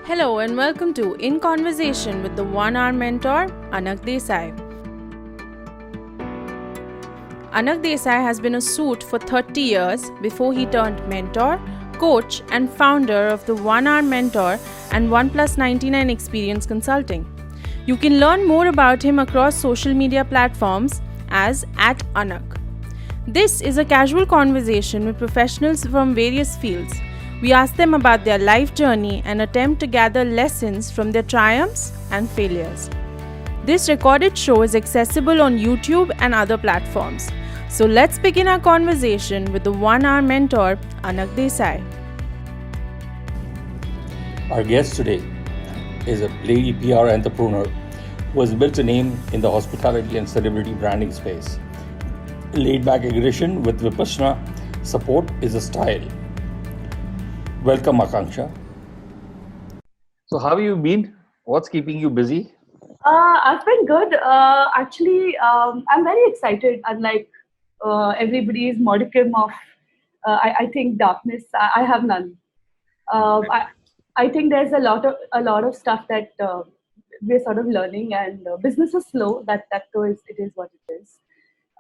Hello and welcome to In Conversation with the One Hour Mentor, Anak Desai. Anak Desai has been a suit for 30 years before he turned mentor, coach, and founder of the One Hour Mentor and OnePlus 99 Experience Consulting. You can learn more about him across social media platforms as @Anak. This is a casual conversation with professionals from various fields. We ask them about their life journey and attempt to gather lessons from their triumphs and failures. This recorded show is accessible on YouTube and other platforms. So let's begin our conversation with the One Hour Mentor, Anak Desai. Our guest today is a lady PR entrepreneur who has built a name in the hospitality and celebrity branding space. Laid-back aggression with Vipassana support is a style. Welcome, Akanksha. So how have you been? What's keeping you busy? I've been good. Actually, I'm very excited. Unlike everybody's modicum of, I think darkness. I have none. I think there's a lot of stuff that we're sort of learning, and business is slow. That though is it is what it is.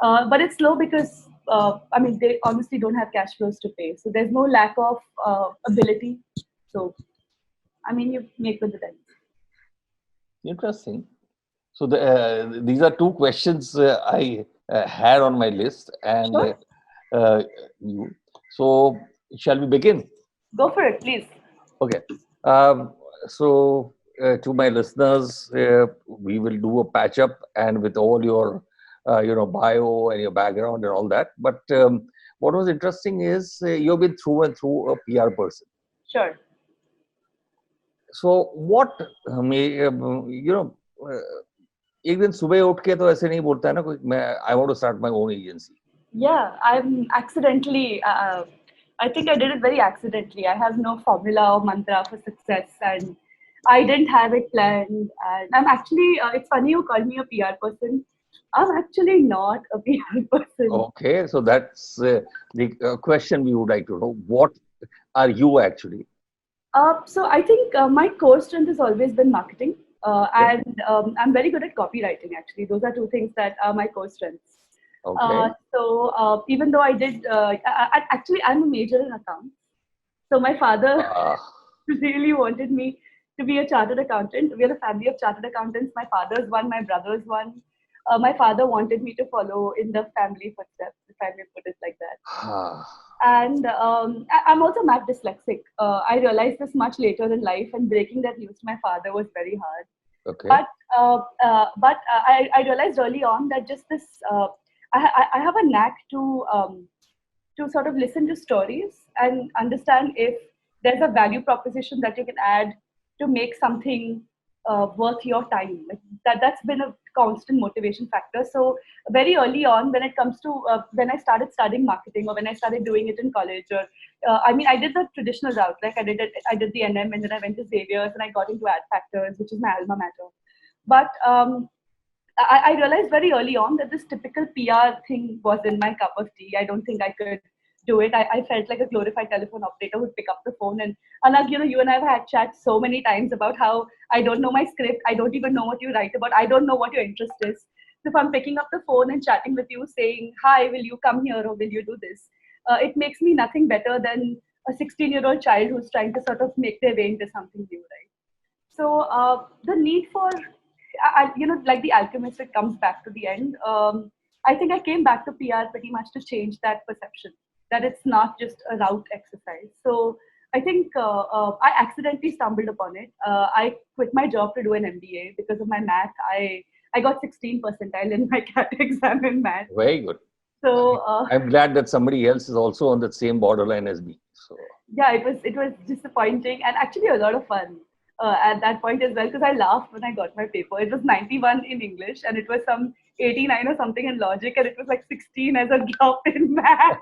But it's slow because they honestly don't have cash flows to pay. So there's no lack of ability. So you make with the times. Interesting. So these are two questions I had on my list, and Sure. so shall we begin? Go for it, please. Okay. So to my listeners, we will do a patch up, and with all your bio and your background and all that. But what was interesting is you've been through and through a PR person. Sure. So what एक दिन सुबह उठ के तो ऐसे नहीं बोलता है ना कोई मैं I want to start my own agency. Yeah, I'm accidentally. I think I did it very accidentally. I have no formula or mantra for success, and I didn't have it planned. And I'm actually. It's funny you called me a PR person. I'm actually not a PR person. Okay, so that's the question we would like to know. What are you actually? So I think my core strength has always been marketing, and I'm very good at copywriting. Actually, those are two things that are my core strengths. Okay. So even though I did, actually I'm a major in accounts. So my father really wanted me to be a chartered accountant. We're a family of chartered accountants. My father's one, my brother's one. My father wanted me to follow in the family footsteps, if I may put it like that. And I'm also math dyslexic. I realized this much later in life, and breaking that news to my father was very hard. Okay. But I realized early on that just this, I have a knack to sort of listen to stories and understand if there's a value proposition that you can add to make something worth your time. Like that's been a constant motivation factor. So very early on, when it comes to when I started studying marketing, or when I started doing it in college, or I did the traditional route. Like I did the NM, and then I went to Xavier's, and I got into Ad Factors, which is my alma mater. But I realized very early on that this typical PR thing was in my cup of tea. I don't think I could do it. I felt like a glorified telephone operator who'd pick up the phone. And Anag, you and I have had chats so many times about how I don't know my script. I don't even know what you write about. I don't know what your interest is. So if I'm picking up the phone and chatting with you saying, hi, will you come here, or will you do this? It makes me nothing better than a 16-year-old child who's trying to sort of make their way into something new, right? So the need for, like the alchemist, it comes back to the end. I think I came back to PR pretty much to change that perception, that it's not just a route exercise. So I think I accidentally stumbled upon it. I quit my job to do an MBA because of my math. I got 16 percentile in my CAT exam in math. Very good. So I'm glad that somebody else is also on the same borderline as me. So yeah, it was disappointing and actually a lot of fun. At that point as well, because I laughed when I got my paper. It was 91 in English, and it was some 89 or something in logic, and it was like 16 as a drop in math.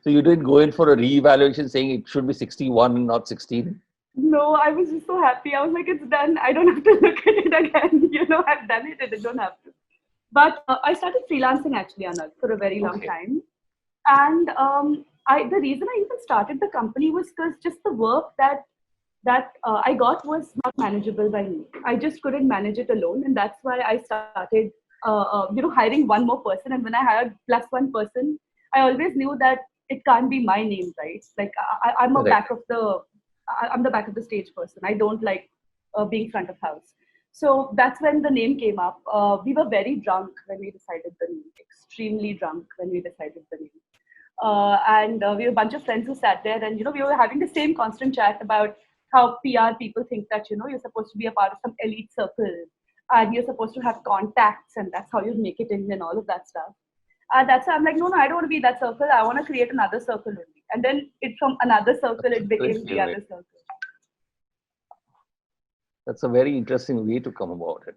So you didn't go in for a re-evaluation saying it should be 61, not 16? No, I was just so happy. I was like, it's done. I don't have to look at it again. I've done it. I don't have to. But I started freelancing actually, Anand, for a very long time. And the reason I even started the company was because just the work that I got was not manageable by me. I just couldn't manage it alone, and that's why I started, hiring one more person. And when I hired plus one person, I always knew that it can't be my name, right? Like I'm a Correct. I'm the back of the stage person. I don't like being front of house. So that's when the name came up. We were very drunk when we decided the name, extremely drunk when we decided the name. And we were a bunch of friends who sat there, and we were having the same constant chat about how PR people think that you're supposed to be a part of some elite circle, and you're supposed to have contacts, and that's how you make it in, and all of that stuff. And that's why I'm like, no, no, I don't want to be that circle. I want to create another circle only. And then it from another circle, it became the Interesting way. other circle. That's a very interesting way to come about it.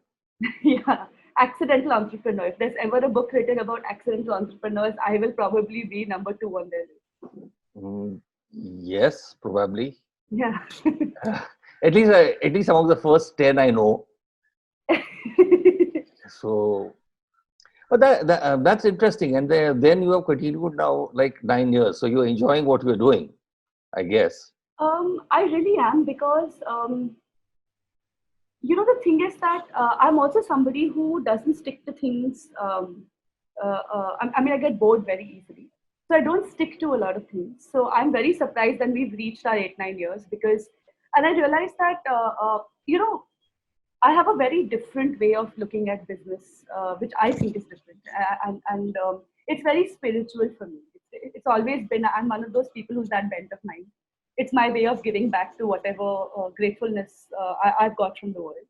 Yeah, accidental entrepreneur. If there's ever a book written about accidental entrepreneurs, I will probably be number two on their list. Mm, yes, probably. Yeah. At least among the first 10 I know. So, but that's interesting. And then you have continued now like 9 years. So you're enjoying what you're doing, I guess. I really am because the thing is that I'm also somebody who doesn't stick to things. I mean, I get bored very easily, so I don't stick to a lot of things. So I'm very surprised that we've reached our 8-9 years and I realized that I have a very different way of looking at business, which I think is different, and it's very spiritual for me. It's always been. I'm one of those people who's that bent of mind. It's my way of giving back to whatever gratefulness I've got from the world.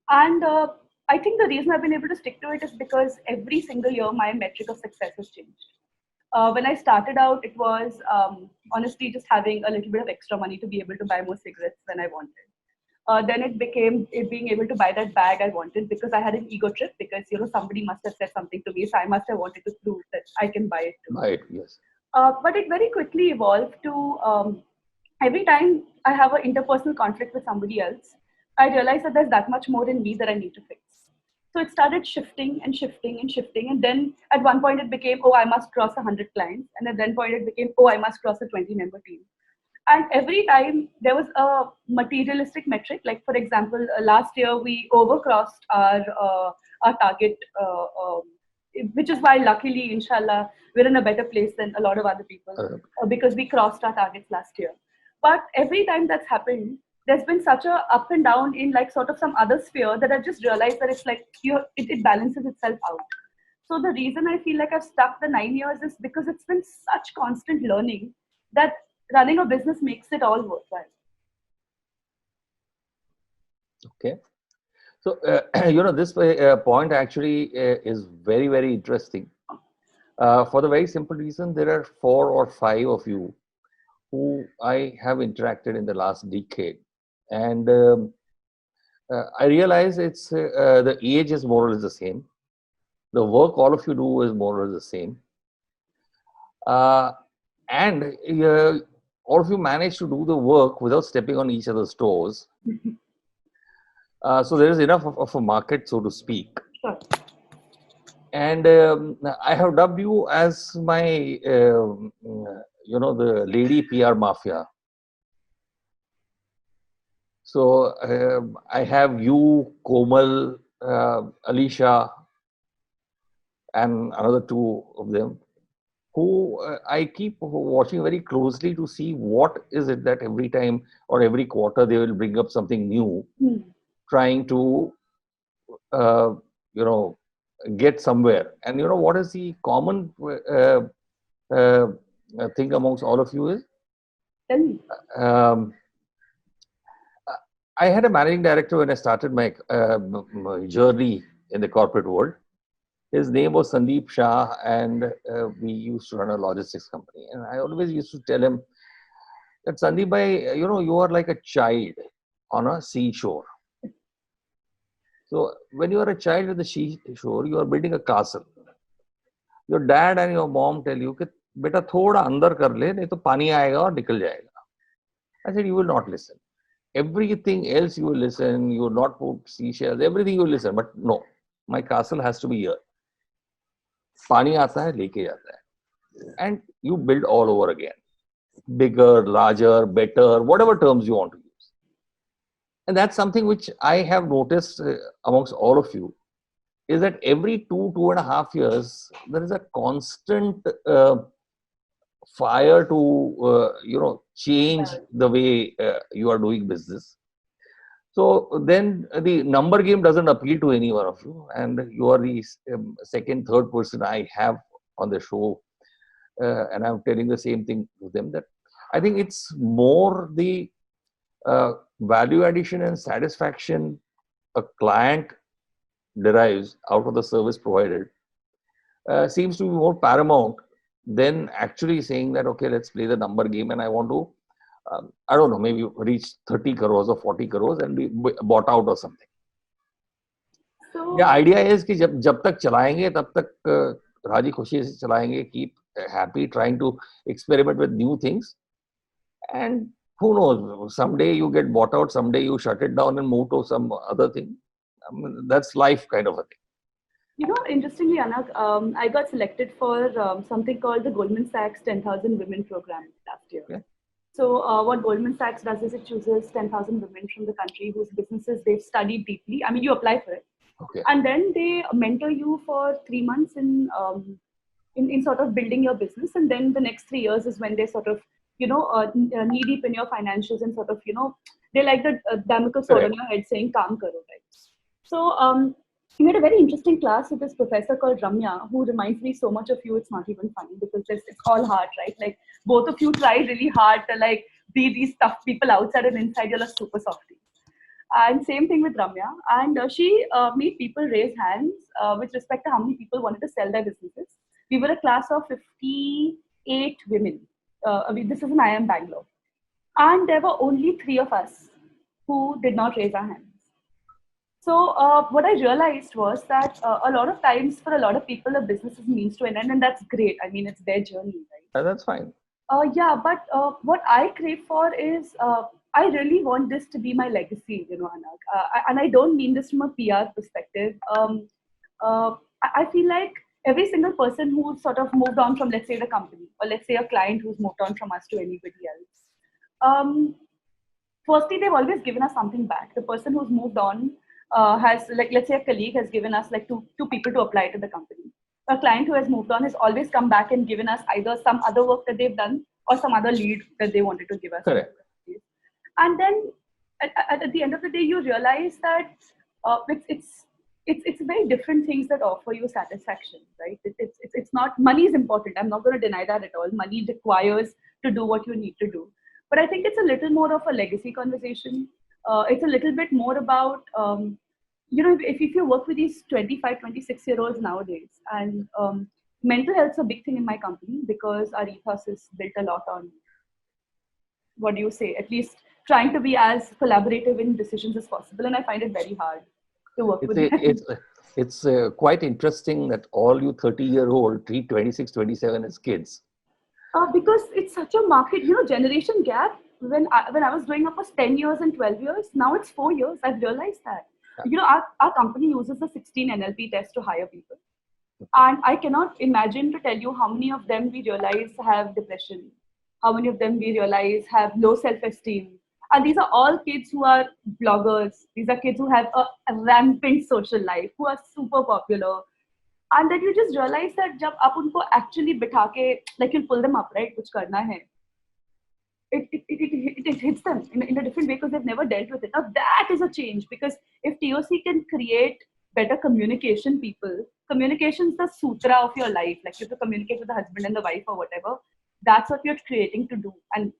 And I think the reason I've been able to stick to it is because every single year my metric of success has changed. When I started out, it was honestly just having a little bit of extra money to be able to buy more cigarettes when I wanted. Then it became being able to buy that bag I wanted because I had an ego trip because somebody must have said something to me, so I must have wanted to prove that I can buy it too. Right, yes. But it very quickly evolved to every time I have an interpersonal conflict with somebody else, I realize that there's that much more in me that I need to fix. So it started shifting and shifting and shifting. And then at one point it became, oh, I must cross 100 clients. And at then point it became, oh, I must cross a 20-member team. And every time there was a materialistic metric. Like, for example, last year we overcrossed our target, which is why luckily, inshallah, we're in a better place than a lot of other people because we crossed our targets last year. But every time that's happened, there's been such a up and down in like sort of some other sphere that I've just realized that it's like it balances itself out. So the reason I feel like I've stuck the 9 years is because it's been such constant learning that running a business makes it all worthwhile. Okay. So, this point actually is very, very interesting. For the very simple reason, there are 4 or 5 of you who I have interacted in the last decade. And I realize it's the age is more or less the same. The work all of you do is more or less the same. And all of you manage to do the work without stepping on each other's toes. So there is enough of a market, so to speak. Sure. And I have dubbed you as my, the lady PR mafia. So I have you, Komal, Alicia, and another 2 of them, who I keep watching very closely to see what is it that every time or every quarter they will bring up something new, trying to, get somewhere. And what is the common thing amongst all of you is? Tell me. I had a managing director when I started my journey in the corporate world. His name was Sandeep Shah, and we used to run a logistics company. And I always used to tell him that, Sandeep bhai, you are like a child on a seashore. So when you are a child at the seashore, you are building a castle. Your dad and your mom tell you, beta thoda andar kar le, nahi to pani aayega aur nikal jayega. I said, you will not listen. Everything else you will listen, you will not put seashells, everything you will listen. But no, my castle has to be here. Pani aata hai, leke jata hai. And you build all over again. bigger, larger, better, whatever terms you want to use. And that's something which I have noticed amongst all of you, is that every 2.5 years, there is a constant fire to, change the way you are doing business. So then the number game doesn't appeal to any one of you, and you are the second, third person I have on the show, and I'm telling the same thing to them, that I think it's more the value addition and satisfaction a client derives out of the service provided seems to be more paramount than actually saying that, okay, let's play the number game and I want to, I don't know, maybe reach 30 crores or 40 crores and be bought out or something. So, The idea is कि जब तक चलाएंगे तब तक राजी खुशी से चलाएंगे, keep happy, trying to experiment with new things, and who knows, someday you get bought out, someday you shut it down and move to some other thing. I mean, that's life kind of a thing. you know, interestingly, Anak, I got selected for something called the Goldman Sachs 10,000 Women Program last year. Okay. So what Goldman Sachs does is it chooses 10,000 women from the country whose businesses they've studied deeply. I mean, you apply for it. Okay. And then they mentor you for 3 months in sort of building your business. And then the next 3 years is when they sort of, knee deep in your financials and sort of, they like the Damocles sword on your head saying, "Kaam karo," right? So we had a very interesting class with this professor called Ramya, who reminds me so much of you. It's not even funny because it's all hard, right? Like both of you try really hard to like be these tough people outside, and inside you're a super softie. And same thing with Ramya. And she made people raise hands with respect to how many people wanted to sell their businesses. We were a class of 58 women. This is in IIM Bangalore. And there were only 3 of us who did not raise our hands. So what I realized was that a lot of times for a lot of people, a business is means to an end, and that's great. I mean, it's their journey, right? That's fine. Yeah, but what I crave for is I really want this to be my legacy, Anak. And I don't mean this from a PR perspective. I feel like every single person who's sort of moved on from, let's say, the company, or let's say a client who's moved on from us to anybody else, firstly, they've always given us something back. The person who's moved on has, like, let's say a colleague has given us like two people to apply to the company. A client who has moved on has always come back and given us either some other work that they've done or some other lead that they wanted to give us. Correct. And then at the end of the day, you realize that it's very different things that offer you satisfaction, right? It's not, money is important. I'm not going to deny that at all. Money requires to do what you need to do. But I think it's a little more of a legacy conversation. It's a little bit more about, if you work with these 25, 26-year-olds nowadays, and mental health is a big thing in my company because our ethos is built a lot on, what do you say, at least trying to be as collaborative in decisions as possible. And I find it very hard to work with them. It's quite interesting that all you 30-year-old treat 26, 27 as kids. Because it's such a market, generation gap. When I was growing up was 10 years and 12 years. Now it's 4 years. I've realized that. Our company uses the 16 NLP test to hire people. And I cannot imagine to tell you how many of them we realize have depression, how many of them we realize have low self-esteem. And these are all kids who are bloggers. These are kids who have a rampant social life, who are super popular. And then you just realize that jab aap unko actually bitha ke, like you'll pull them up, right? Kuch karna hai. It hits them in a different way because they've never dealt with it. Now that is a change, because if TOC can create better communication people, communication is the sutra of your life. Like you have to communicate with the husband and the wife or whatever. That's what you're creating to do. And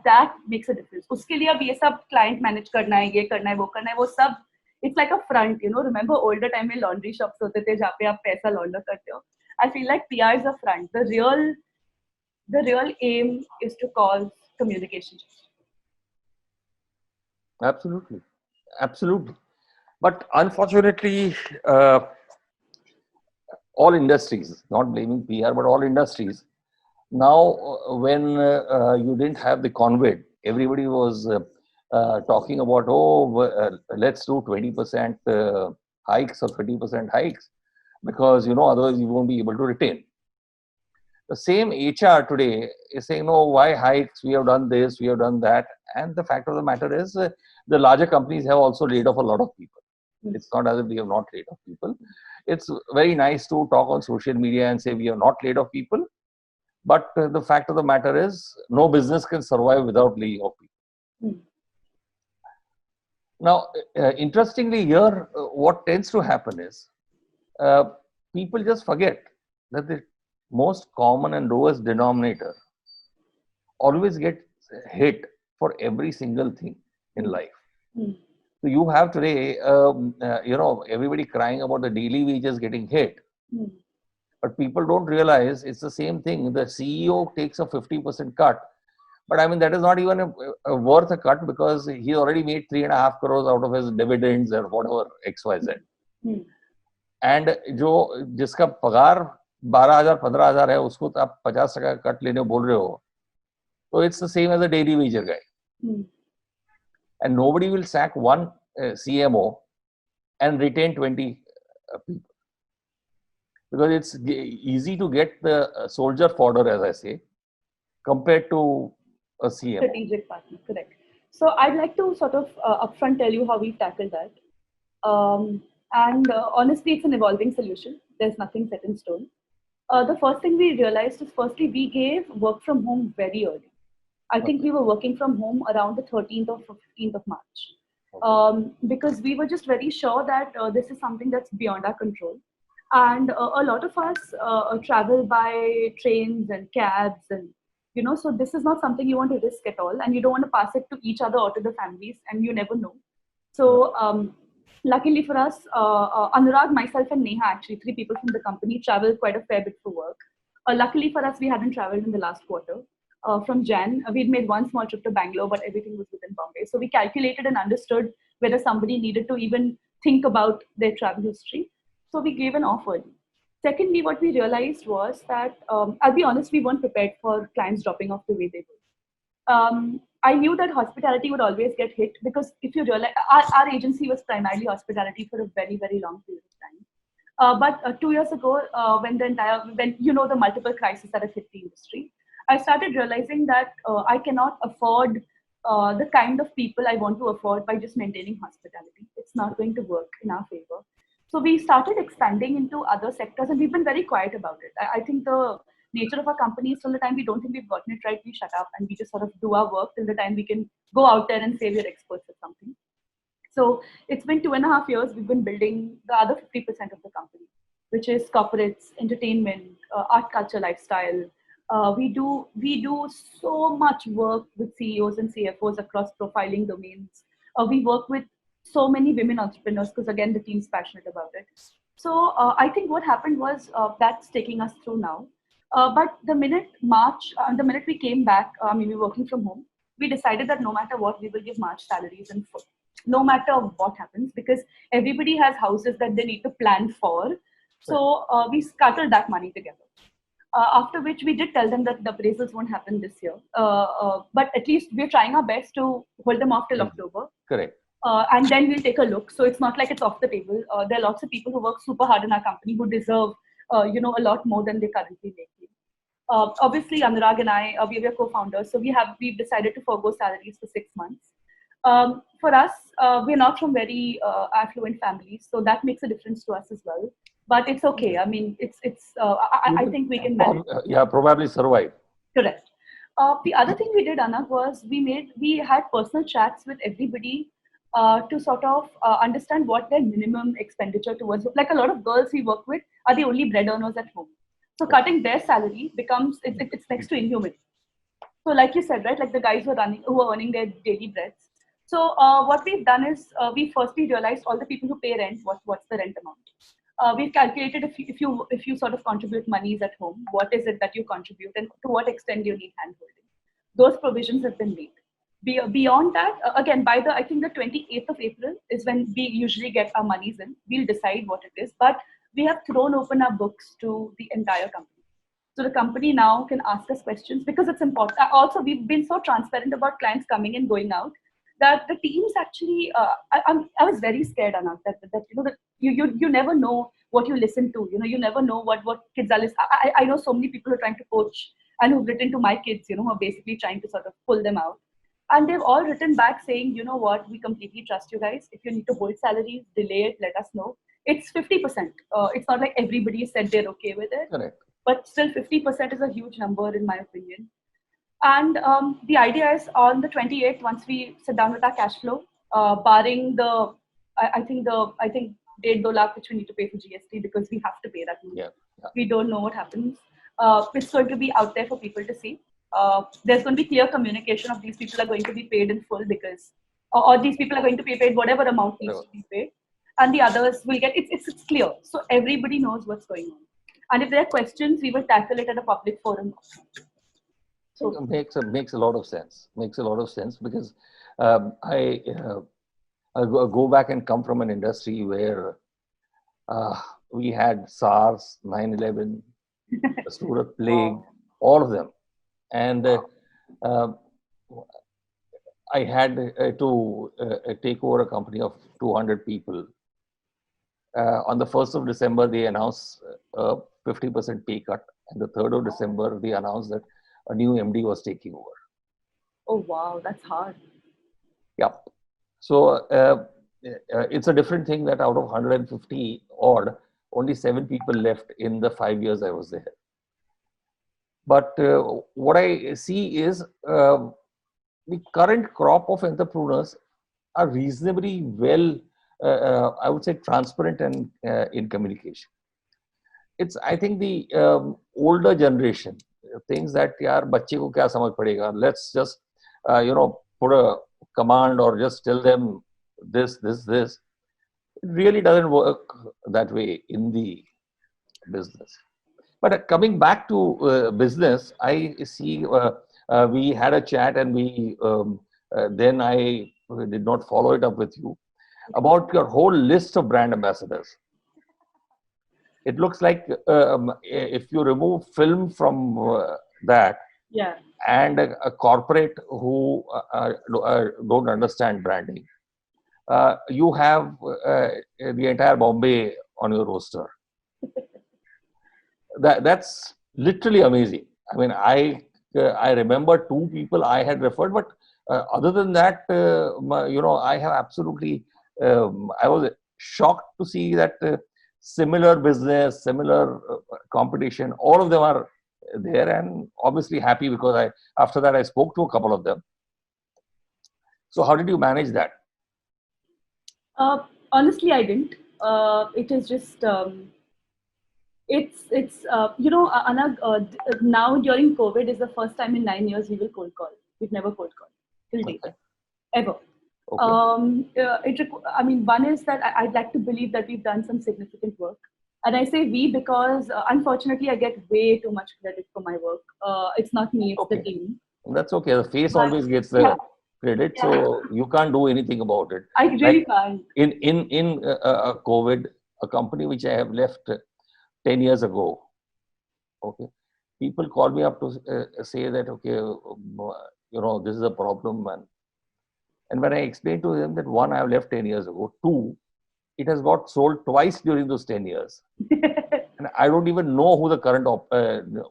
that makes a difference. Uske liye ab ye sab client manage karna hai, ye karna hai, wo karna hai, wo sab, it's like a front, remember older time mein laundry shops hote the jahan pe aap paisa launder karte ho. I feel like PR is a front. The real aim is to cause communication. Absolutely. But unfortunately, all industries, not blaming PR, but all industries, now when you didn't have the COVID, everybody was talking about, let's do 20% hikes or 30% hikes, because, otherwise you won't be able to retain. The same HR today is saying, no, why hikes? We have done this, we have done that. And the fact of the matter is, the larger companies have also laid off a lot of people. It's not as if we have not laid off people. It's very nice to talk on social media and say we have not laid off people. But the fact of the matter is, no business can survive without laying off people. Now, interestingly here, what tends to happen is, people just forget that the most common and lowest denominator always gets hit for every single thing in life. So you have today, everybody crying about the daily wages getting hit. But people don't realize it's the same thing. The CEO takes a 50% cut. But I mean, that is not even worth a cut because he already made 3.5 crores out of his dividends or whatever, XYZ. And जिसका पगार 12,000 15,000 है, उसको तो आप 50% cut लेने बोल रहे हो, so it's the same as a daily wager guy. And nobody will sack one CMO and retain 20 people, because it's easy to get the soldier fodder, as I say, compared to a CMO. Strategic partner, correct. So I'd like to sort of upfront tell you how we tackled that. And honestly, it's an evolving solution. There's nothing set in stone. The first thing we realized is, firstly, we gave work from home very early. I think we were working from home around the 13th or 15th of March, because we were just very sure that this is something that's beyond our control. And a lot of us travel by trains and cabs, and so this is not something you want to risk at all, and you don't want to pass it to each other or to the families, and you never know. So luckily for us, Anurag, myself, and Neha, actually 3 people from the company, travel quite a fair bit for work. Luckily for us, we hadn't traveled in the last quarter. From Jan, we'd made one small trip to Bangalore, but everything was within Bombay. So we calculated and understood whether somebody needed to even think about their travel history. So we gave an offer. Secondly, what we realized was that, I'll be honest, we weren't prepared for clients dropping off the way they were. I knew that hospitality would always get hit, because if you realize, our agency was primarily hospitality for a very, very long period of time. But 2 years ago, when the multiple crises that have hit the industry, I started realizing that I cannot afford the kind of people I want to afford by just maintaining hospitality. It's not going to work in our favor. So we started expanding into other sectors, and we've been very quiet about it. I think the nature of our company is, till the time we don't think we've gotten it right, we shut up and we just sort of do our work till the time we can go out there and say we're experts at something. So it's been 2.5 years. We've been building the other 50% of the company, which is corporates, entertainment, art, culture, lifestyle. We do so much work with CEOs and CFOs across profiling domains. We work with so many women entrepreneurs, because again, the team's passionate about it. So I think what happened was, that's taking us through now. But the minute we came back, we were working from home, we decided that no matter what, we will give March salaries in full, no matter what happens, because everybody has houses that they need to plan for. So we scattered that money together. After which we did tell them that the appraisals won't happen this year. But at least we're trying our best to hold them off till October. Correct. And then we'll take a look. So it's not like it's off the table. There are lots of people who work super hard in our company who deserve, a lot more than they currently make. Obviously, Anurag and I, we are co-founders. So we've decided to forgo salaries for 6 months. For us, we're not from very affluent families. So that makes a difference to us as well. But it's okay. I mean, I think we can manage. Probably survive. Correct. The other thing we did, Anna, was we had personal chats with everybody to sort of understand what their minimum expenditure towards, like a lot of girls we work with are the only bread earners at home. So cutting their salary becomes, it's next to inhuman. So like you said, right, like the guys who are earning their daily breads. So what we've done is, we firstly realized all the people who pay rent, what's the rent amount. We've calculated if you sort of contribute monies at home, what is it that you contribute, and to what extent do you need handholding. Those provisions have been made. Beyond that, again, I think the 28th of April is when we usually get our monies in. We'll decide what it is, but we have thrown open our books to the entire company. So the company now can ask us questions, because it's important. Also, we've been so transparent about clients coming and going out that the teams actually, I was very scared, Anand, that you never know what you listen to. You never know what kids are listening. I know so many people who are trying to coach and who've written to my kids, who are basically trying to sort of pull them out. And they've all written back saying, you know what, we completely trust you guys. If you need to hold salaries, delay it, let us know. It's 50%. It's not like everybody said they're okay with it. Correct. But still 50% is a huge number in my opinion. And the idea is on the 28th, once we sit down with our cash flow, barring the, I think 1.5 lakh which we need to pay for GST because we have to pay that. Yeah. We don't know what happens. It's going to be out there for people to see. There's going to be clear communication of these people are going to be paid in full because, or these people are going to be paid whatever amount needs to be paid, and the others will get it's clear, so everybody knows what's going on. And if there are questions, we will tackle it at a public forum. So it makes a lot of sense. Makes a lot of sense because I go back and come from an industry where we had SARS, 9/11, the Surat plague, all of them, and I had to take over a company of 200 people. On the 1st of December, they announced a 50% pay cut, and the 3rd of December, they announced that a new MD was taking over. Oh wow, that's hard. Yeah. So it's a different thing that out of 150 odd, only 7 people left in the 5 years I was there. But what I see is the current crop of entrepreneurs are reasonably well, I would say, transparent and in communication. It's, I think, the older generation thinks that, yaar, bachche ko kya samajh padega? Let's just, put a command or just tell them this. It really doesn't work that way in the business. But coming back to business, I see we had a chat and we then I did not follow it up with you about your whole list of brand ambassadors. It looks like if you remove film from that, Yeah. and a corporate who don't understand branding, you have the entire Bombay on your roster. That's literally amazing. I mean, I remember 2 people I had referred, but other than that, I have absolutely, I was shocked to see that similar business, similar competition, all of them are there, and obviously happy because after that I spoke to a couple of them. So how did you manage that? Honestly, I didn't. It is just Anag, now during COVID is the first time in 9 years we will cold call. We've never cold called till date, ever. Okay. One is that I'd like to believe that we've done some significant work. And I say we because unfortunately I get way too much credit for my work. It's not me, it's the team. That's okay. The face always gets the credit, so you can't do anything about it. I really can't. In COVID, a company which I have left 10 years ago, okay, people call me up to say that, okay, this is a problem, and when I explained to them that 1, I have left 10 years ago, 2, it has got sold twice during those 10 years. And I don't even know who the current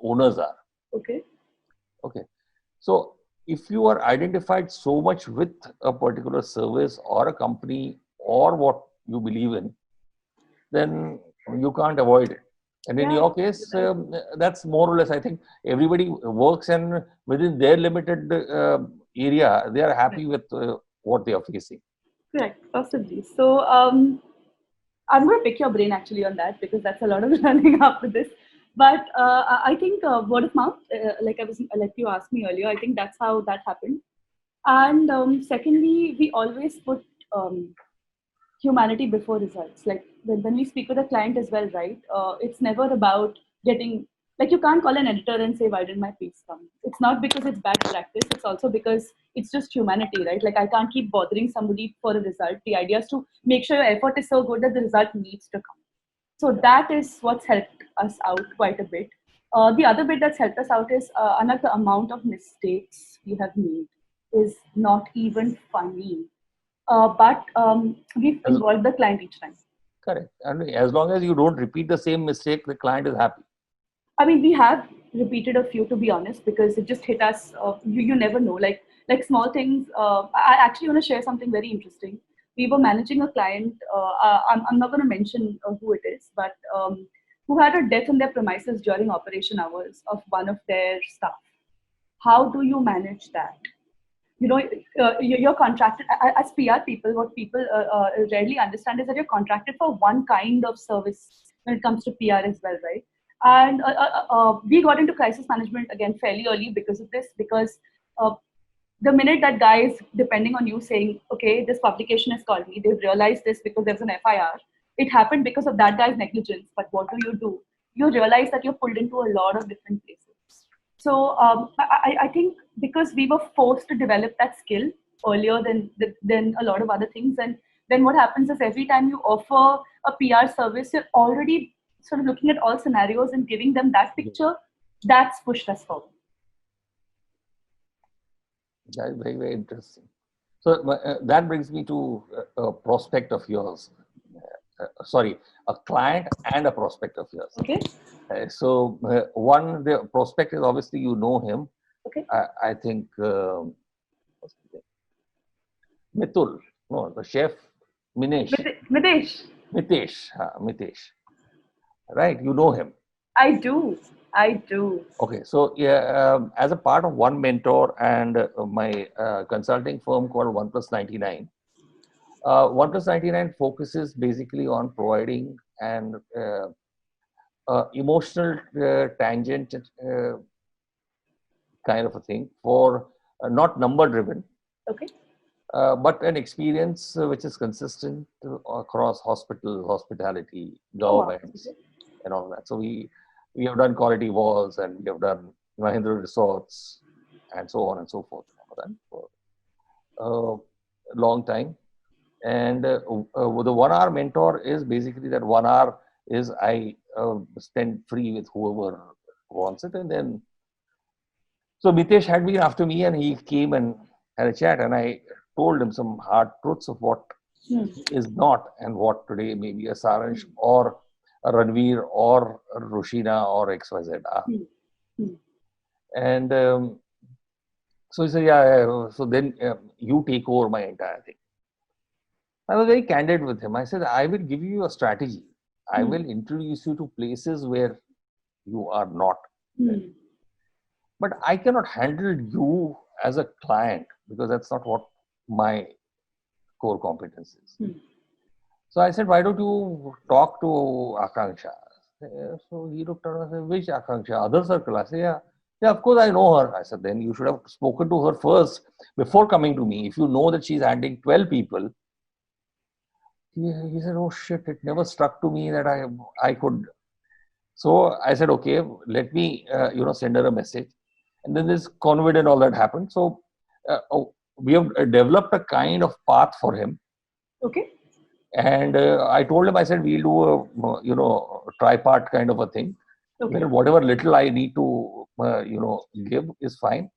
owners are. Okay. So if you are identified so much with a particular service or a company or what you believe in, then you can't avoid it. And in your case, that's more or less, I think everybody works, and within their limited area, they are happy with what they are facing. Correct, possibly. So I'm going to pick your brain actually on that because that's a lot of learning after this. But I think word of mouth, like you asked me earlier, I think that's how that happened. And secondly, we always put humanity before results. Like when we speak with a client as well, right? It's never about getting, like you can't call an editor and say, why didn't my piece come? It's not because it's bad practice. It's also because it's just humanity, right? Like I can't keep bothering somebody for a result. The idea is to make sure your effort is so good that the result needs to come. So that is what's helped us out quite a bit. The other bit that's helped us out is the amount of mistakes we have made is not even funny. But we've involved the client each time. Correct. And as long as you don't repeat the same mistake, the client is happy. I mean, we have repeated a few, to be honest, because it just hit us. You never know, like small things. I actually want to share something very interesting. We were managing a client. I'm not going to mention who it is, but who had a death on their premises during operation hours of one of their staff. How do you manage that? You know, you're contracted as PR people. What people rarely understand is that you're contracted for one kind of service when it comes to PR as well, right? And we got into crisis management again fairly early because of this, because uh, the minute that guy is depending on you saying, okay, this publication has called me, they've realized this because there's an FIR. It happened because of that guy's negligence. But what do? You realize that you're pulled into a lot of different places. So I think because we were forced to develop that skill earlier than a lot of other things, and then what happens is every time you offer a PR service, you're already sort of looking at all scenarios and giving them that picture. That's pushed us forward. That is very, very interesting. So that brings me to a prospect of yours. Sorry, a client and a prospect of yours. Okay. So one, the prospect is obviously you know him. Okay. I think what's his name? Mitul, no, the chef, Minesh. Mitesh. Mitesh, right? You know him. I do. Okay, so yeah, as a part of One Mentor and my consulting firm called OnePlus 99, OnePlus 99 focuses basically on providing an emotional tangent kind of a thing for not number driven, Okay. but an experience which is consistent across hospital, hospitality, Oh, wow. governments, and all that. So we have done Quality Walls and we have done Mahindra Resorts and so on and so forth for a long time. And the 1 hour mentor is basically that 1 hour is I spend free with whoever wants it. And then, so Mitesh had been after me and he came and had a chat and I told him some hard truths of what is not and what today maybe a Saransh or a Ranveer or a Roshina or XYZ are. And so he said, yeah, so then you take over my entire thing. I was very candid with him. I said, I will give you a strategy. I will introduce you to places where you are not. But I cannot handle you as a client because that's not what my core competence is. So I said, why don't you talk to Akanksha? So he looked at me and said, which Akanksha? Other circle? I said, yeah, of course I know her. I said, then you should have spoken to her first before coming to me. If you know that she's handling 12 people, he said, oh shit, it never struck to me that I could. So I said, okay, let me, send her a message. And then this COVID and all that happened. So we have developed a kind of path for him. Okay. And I told him, I said, we'll do a tripart kind of a thing. Okay. Where whatever little I need to, give is fine.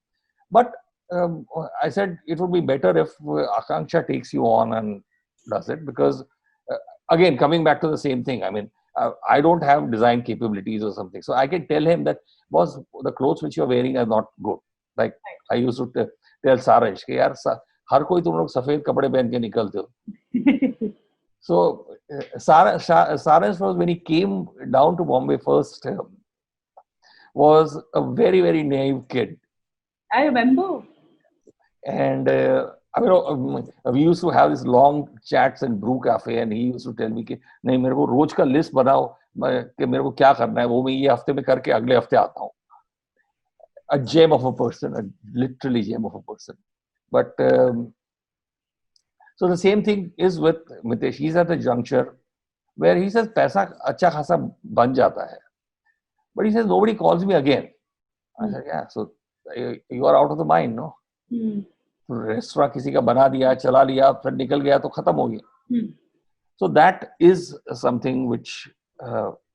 But I said, it would be better if Akanksha takes you on and does it because, again, coming back to the same thing, I mean, I don't have design capabilities or something. So I can tell him that, boss, the clothes which you're wearing are not good. Like I used to tell Saransh, कि यार हर कोई तुम लोग सफेद कपड़े पहन के निकलते हो. So Saransh was, when he came down to Bombay first, was a very, very naive kid. I remember. And we used to have these long chats in Brew Cafe, and he used to tell me कि नहीं मेरे को रोज का list बनाओ कि मेरे को क्या करना है वो मैं ये हफ्ते में करके अगले हफ्ते आता हूँ. A gem of a person, a literally gem of a person. But so the same thing is with Mitesh. He's at a juncture where he says पैसा अच्छा खासा बन जाता है, but he says nobody calls me again. I said, yeah, so you are out of the mind, no? Restaurant किसी का बना दिया चला लिया फिर निकल गया तो खत्म हो गया. So that is something which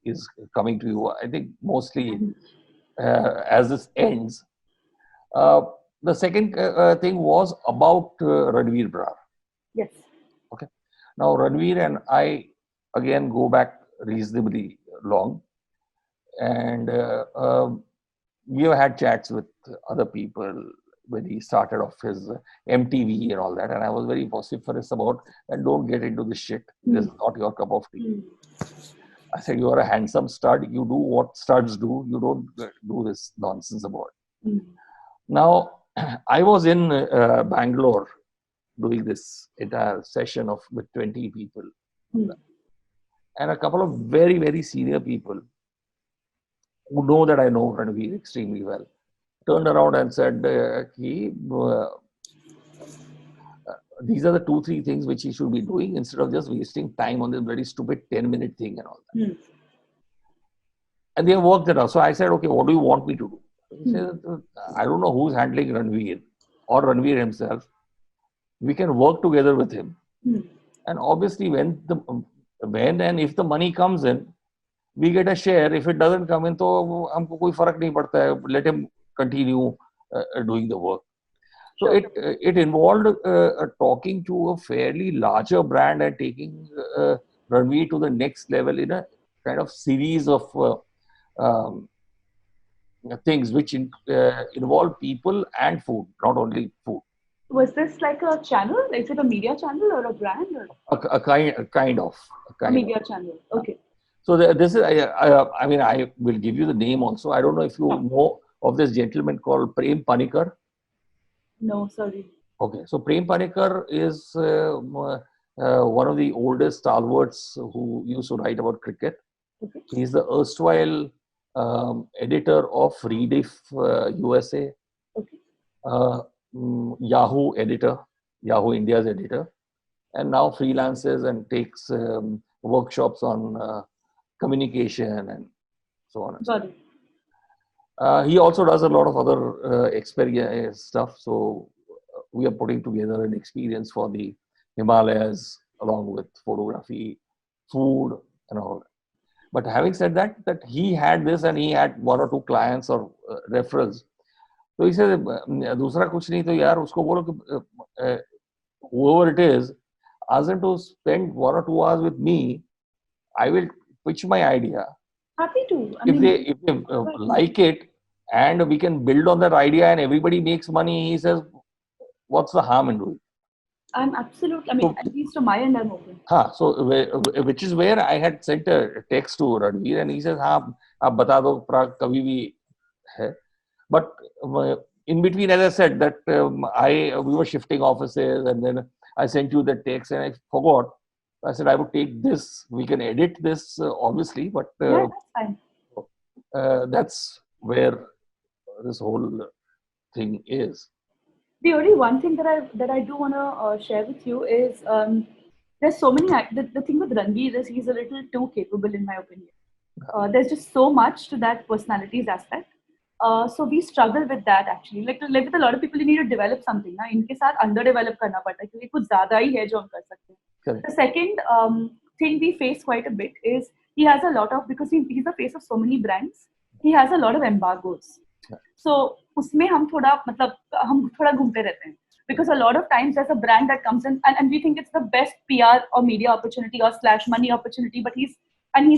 is coming to you, I think, mostly as this ends. The second thing was about Ranveer Brar. Yes. Okay. Now Ranveer and I again go back reasonably long, and we have had chats with other people when he started off his MTV and all that, and I was very vociferous about and don't get into this shit. This is not your cup of tea. I said, you are a handsome stud. You do what studs do. You don't do this nonsense about it. Now, I was in Bangalore doing this entire session with 20 people. And a couple of very, very senior people who know that I know Ranveer extremely well turned around and said, these are the 2-3 things which he should be doing instead of just wasting time on this very stupid 10-minute thing and all that. And they worked it out. So I said, okay, what do you want me to do? He said, I don't know who's handling Ranveer or Ranveer himself. We can work together with him. And obviously, when and if the money comes in, we get a share. If it doesn't come in, तो हमको कोई फर्क नहीं पड़ता है. Let him continue doing the work. So it involved talking to a fairly larger brand and taking Ranveer to the next level in a kind of series of things which involve people and food, not only food. Was this like a channel? Is it a media channel or a brand? Or? A kind of. A media channel. Okay. So this is, I mean, I will give you the name also. I don't know if you know of this gentleman called Prem Panikkar. No, sorry. Okay, so Prem Panikkar is one of the oldest stalwarts who used to write about cricket. Okay. He's the erstwhile editor of Rediff USA, Yahoo editor, Yahoo India's editor, and now freelances and takes workshops on communication and so on. Got it. He also does a lot of other experience stuff. So we are putting together an experience for the Himalayas along with photography, food, and all that. But having said that he had this and he had 1 or 2 clients or referrals. So he said, दूसरा कुछ नहीं तो यार उसको बोलो कि whoever it is, ask them to spend 1 or 2 hours with me. I will pitch my idea. Happy to. If they like it and we can build on that idea and everybody makes money, he says, what's the harm in doing it? I'm absolutely, I mean, at least to my end, I'm open. So which is where I had sent a text to Ranveer and he says, आप बता दो Prague कभी भी है. But in between, as I said, that we were shifting offices and then I sent you the text and I forgot. I said I would take this. We can edit this, obviously, but yeah, that's fine. That's where this whole thing is. The only one thing that I do want to share with you is there's so many. The thing with Ranveer is he's a little too capable, in my opinion. There's just so much to that personalities aspect. So we struggle with that actually. Like with a lot of people, you need to develop something. ना इनके साथ underdevelop करना पड़ता है क्योंकि कुछ ज़्यादा ही है जो हम कर सकते हैं. The second thing we face quite a bit is he has a lot of, because he's the face of so many brands, he has a lot of embargoes. So उसमें हम थोड़ा घूमते रहते हैं because a lot of times there's a brand that comes in and we think it's the best PR or media opportunity or / money opportunity, but he's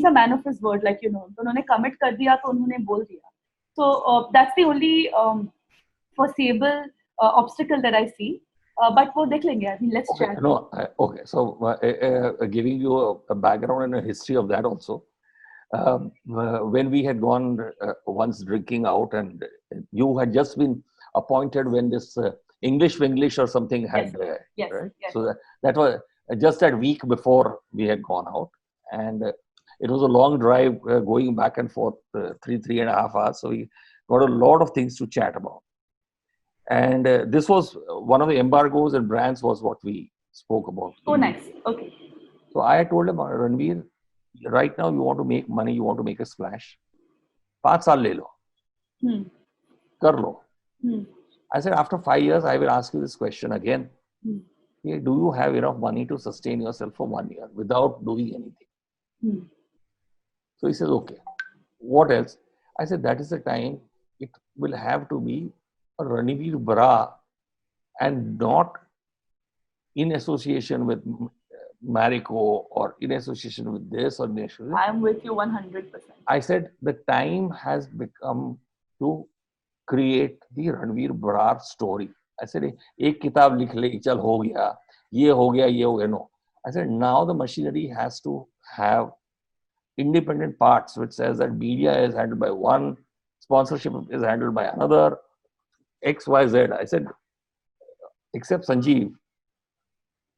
a man of his word, like तो उन्होंने commit कर दिया तो उन्होंने बोल दिया. So that's the only foreseeable obstacle that I see. But वो देख लेंगे. I mean, let's chat. No, okay. So giving you a background and a history of that also. When we had gone once drinking out and you had just been appointed when this English or something had, yes. Right? Yes. So that was just that week before we had gone out, and it was a long drive going back and forth, 3.5 hours. So we got a lot of things to chat about. And this was one of the embargoes and brands was what we spoke about. Oh, nice. Okay. So I told him, Ranveer, right now you want to make money, you want to make a splash. 5 saal le lo. Kar lo. I said, after 5 years, I will ask you this question again. Do you have enough money to sustain yourself for 1 year without doing anything? So he says, okay. What else? I said, that is the time it will have to be a Ranveer Bra and not in association with Marico or in association with this or in association. I am with you 100%. I said the time has become to create the Ranveer Brar story. I said, एक किताब लिख ले, चल हो गया, ये हो गया, ये हो गया. No. I said, now the machinery has to have independent parts, which says that media is handled by one, sponsorship is handled by another, X, Y, Z. I said, except Sanjeev,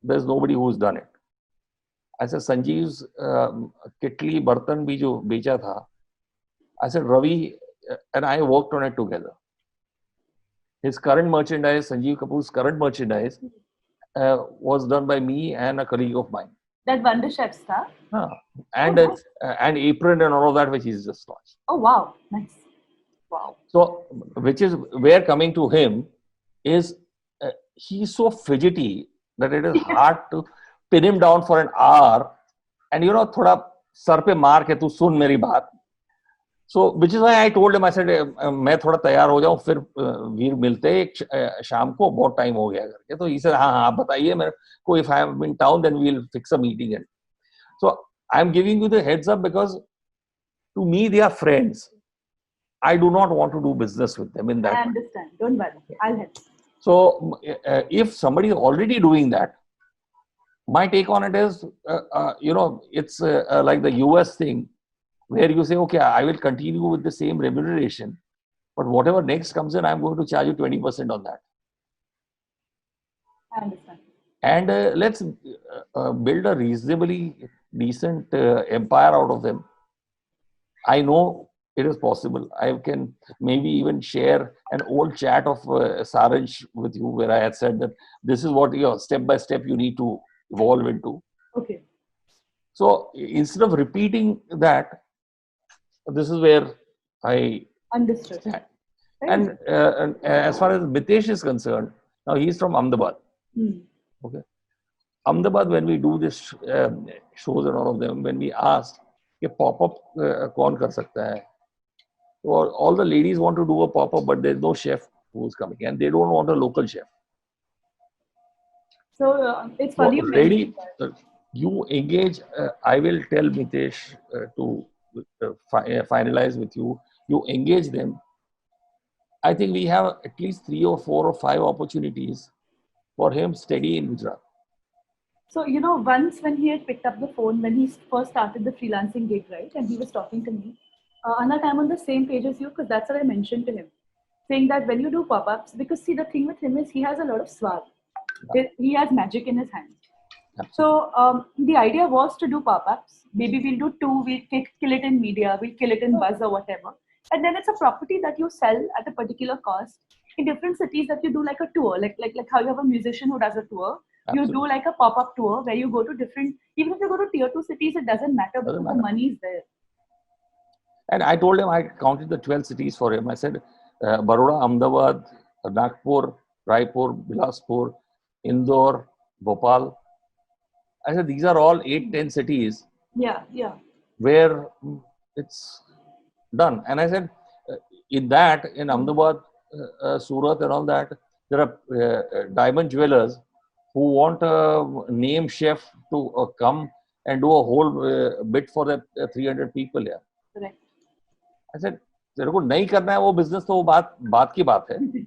there's nobody who's done it. I said, Sanjeev's Kitli Bartan bhi jo becha tha. I said, Ravi and I worked on it together. His current merchandise, Sanjeev Kapoor's current merchandise, was done by me and a colleague of mine. That Wonder Chef stuff. And Oh, nice. and apron and all of that, which he's just launched. Oh wow, nice. Wow. So, which is where coming to him is he's so fidgety that it is hard to pin him down for an hour. And you know, thoda sar pe maar ke tu sun meri baat. So, which is why I told him, I said, मैं थोड़ा तैयार हो जाऊं फिर वीर मिलते हैं शाम को बहुत टाइम हो गया करके. तो he said, हाँ हाँ बताइए मेरे को, if I am in town then we'll fix a meeting. And so I'm giving you the heads up because to me they are friends. I do not want to do business with them in that I way. understand. Don't worry. I'll help. So if somebody is already doing that, my take on it is, you know, it's like the US thing where you say, okay, I will continue with the same remuneration, but whatever next comes in, I'm going to charge you 20% on that. I understand. And let's build a reasonably decent empire out of them. I know it is possible. I can maybe even share an old chat of Saransh with you where I had said that this is what step by step you need to evolve into. Okay. So instead of repeating that, this is where I Understood. stand. Right. And as far as Mitesh is concerned, now he's from Ahmedabad. Okay. Ahmedabad, when we do this shows and all of them, when we asked, कि pop-up कौन कर सकता है? So all the ladies want to do a pop-up, but there's no chef who's coming, and they don't want a local chef. So it's So funny. ready, you engage. I will tell Mitesh to finalize with you. You engage them. I think we have at least 3 or 4 or 5 opportunities for him steady in Gujarat. So, you know, once when he had picked up the phone, when he first started the freelancing gig, right, and he was talking to me, Anak, I'm on the same page as you because that's what I mentioned to him. Saying that when you do pop-ups, because see, the thing with him is he has a lot of swag. He has magic in his hand. So the idea was to do pop-ups. Maybe we'll do 2, we'll kill it in media, we'll kill it in buzz or whatever. And then it's a property that you sell at a particular cost in different cities that you do like a tour, like how you have a musician who does a tour. Absolutely. You do like a pop-up tour where you go to different, even if you go to tier 2 cities, it doesn't matter because the money is there. And I told him, I counted the 12 cities for him. I said, Baroda, Ahmedabad, Nagpur, Raipur, Bilaspur, Indore, Bhopal. I said, these are all 8-10 cities. Yeah. Where it's done. And I said, in Ahmedabad, Surat and all that, there are diamond jewelers who want a name chef to come and do a whole bit for the 300 people here. Correct. I said, तेरे को नहीं करना है वो business तो वो बात की बात है.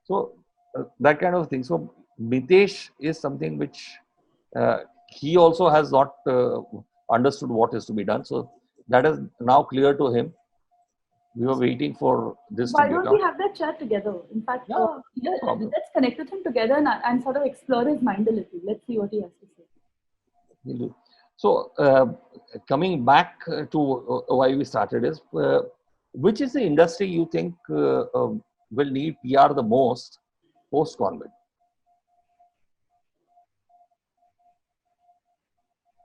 So that kind of thing. So Mitesh is something which he also has not understood what is to be done. So that is now clear to him. We were waiting for this Why to don't become. we have that chat together? In fact, No problem. let's connect with him together and sort of explore his mind a little. Let's see what he has to say. Will do. So coming back to why we started is, which is the industry you think will need PR the most post-COVID?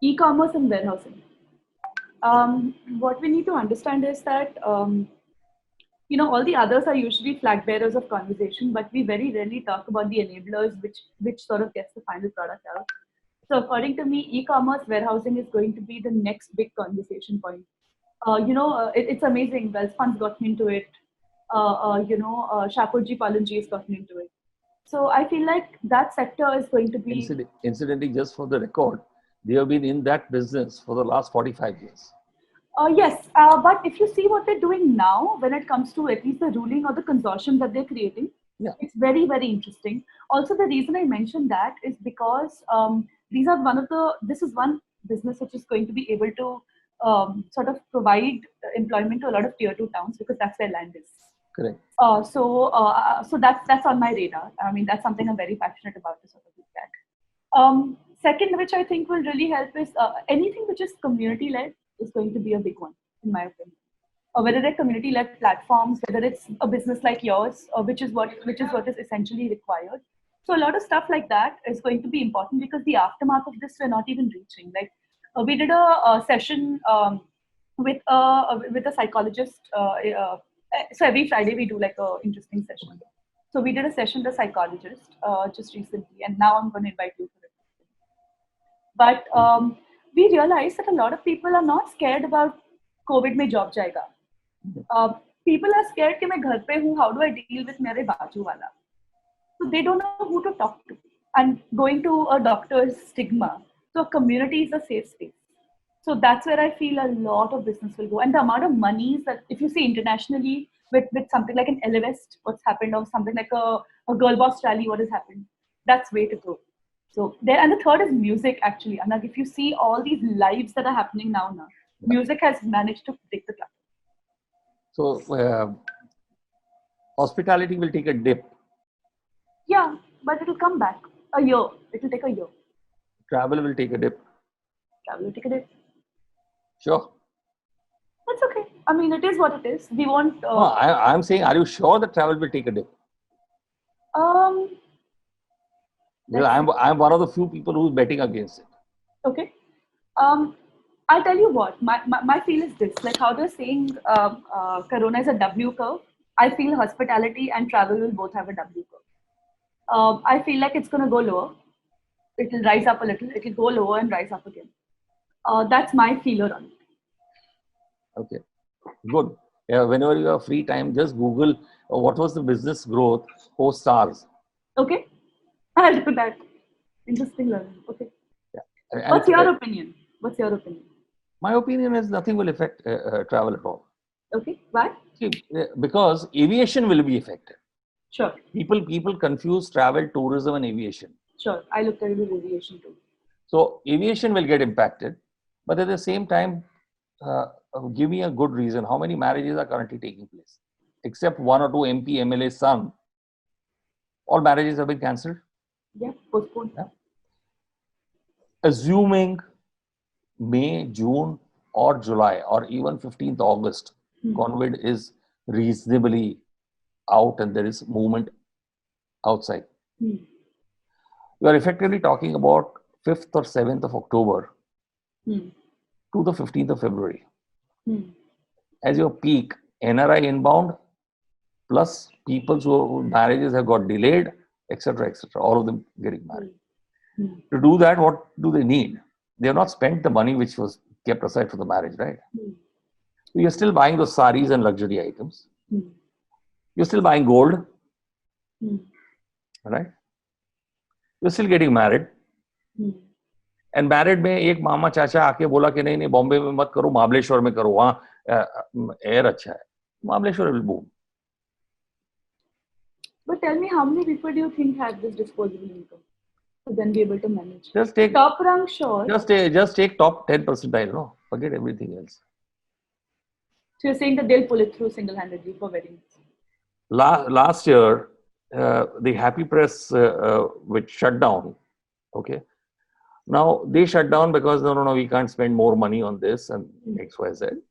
E-commerce and warehousing. What we need to understand is that, you know, all the others are usually flag bearers of conversation, but we very rarely talk about the enablers, which sort of gets the final product out. So according to me, e-commerce warehousing is going to be the next big conversation point. You know, it's amazing. Wells Fund's gotten into it. You know, Shapoorji Pallonji has gotten into it. So I feel like that sector is going to be. Incidentally, just for the record, they have been in that business for the last 45 years. Yes, but if you see what they're doing now, when it comes to at least the ruling or the consortium that they're creating, Yeah. it's very, very interesting. Also, the reason I mentioned that is because this is one business which is going to be able to sort of provide employment to a lot of tier 2 towns because that's where land is. Correct. So that's on my radar. I mean, that's something I'm very passionate about to sort of look at. Second, which I think will really help is anything which is community led is going to be a big one, in my opinion. Whether they're community led platforms, whether it's a business like yours, which is what is essentially required. So a lot of stuff like that is going to be important because the aftermath of this we're not even reaching. Like we did a session with a psychologist. So every Friday we do like a interesting session. So we did a session with a psychologist just recently, and now I'm going to invite you for it. But we realized that a lot of people are not scared about COVID में job जाएगा. People are scared कि मैं घर पे हूँ. How do I deal with मेरे बाजू वाला? So they don't know who to talk to. And going to a doctor's stigma. So community is a safe space. So that's where I feel a lot of business will go. And the amount of monies that, if you see internationally with something like an Elevest, what's happened, or something like a Girl Boss rally, what has happened, that's way to go. So there, and the third is music actually. And like if you see all these lives that are happening now, music has managed to predict the platform. So hospitality will take a dip. Yeah, but it'll come back. A year. It'll take a year. Travel will take a dip. Travel will take a dip. Sure. That's okay. I mean, it is what it is. We won't. No, I'm saying, are you sure that travel will take a dip? Well, I'm one of the few people who's betting against it. Okay. I'll tell you what. My feel is this. Like how they're saying Corona is a W curve. I feel hospitality and travel will both have a W curve. I feel like it's going to go lower. It will rise up a little. It will go lower and rise up again. That's my feeler on it. Okay, good. Whenever you have free time, just Google what was the business growth post SARS. Okay, I'll do that. Interesting learning. Okay. Yeah. What's your opinion? What's your opinion? My opinion is nothing will affect travel at all. Okay, why? See, because aviation will be affected. Sure. People confuse travel, tourism, and aviation. Sure, I looked at it with aviation too. So aviation will get impacted, but at the same time, give me a good reason. How many marriages are currently taking place? Except one or two MP, MLA's son, all marriages have been cancelled. Yeah, postponed. Yeah. Assuming May, June, or July, or even 15th August, COVID is reasonably out and there is movement outside. We are effectively talking about 5th or 7th of October to the 15th of February. As your peak, NRI inbound, plus people whose marriages have got delayed, etc., all of them getting married. To do that, what do they need? They have not spent the money which was kept aside for the marriage, right? So you're still buying those saris and luxury items. You're still buying gold, right? You're still getting married. And married में एक मामा चाचा आके बोला कि नहीं बॉम्बे में मत करो, महाबलेश्वर में करो, वहाँ एयर अच्छा है. Mahabaleshwar will boom. But tell me, how many people do you think have this disposable income to then be able to manage? Just take top rank, sure. Just take top 10%. No, forget everything else. So you're saying that they'll pull it through single-handedly for weddings? Last year, the Happy Press which shut down. Okay. Now they shut down because no, we can't spend more money on this and XYZ.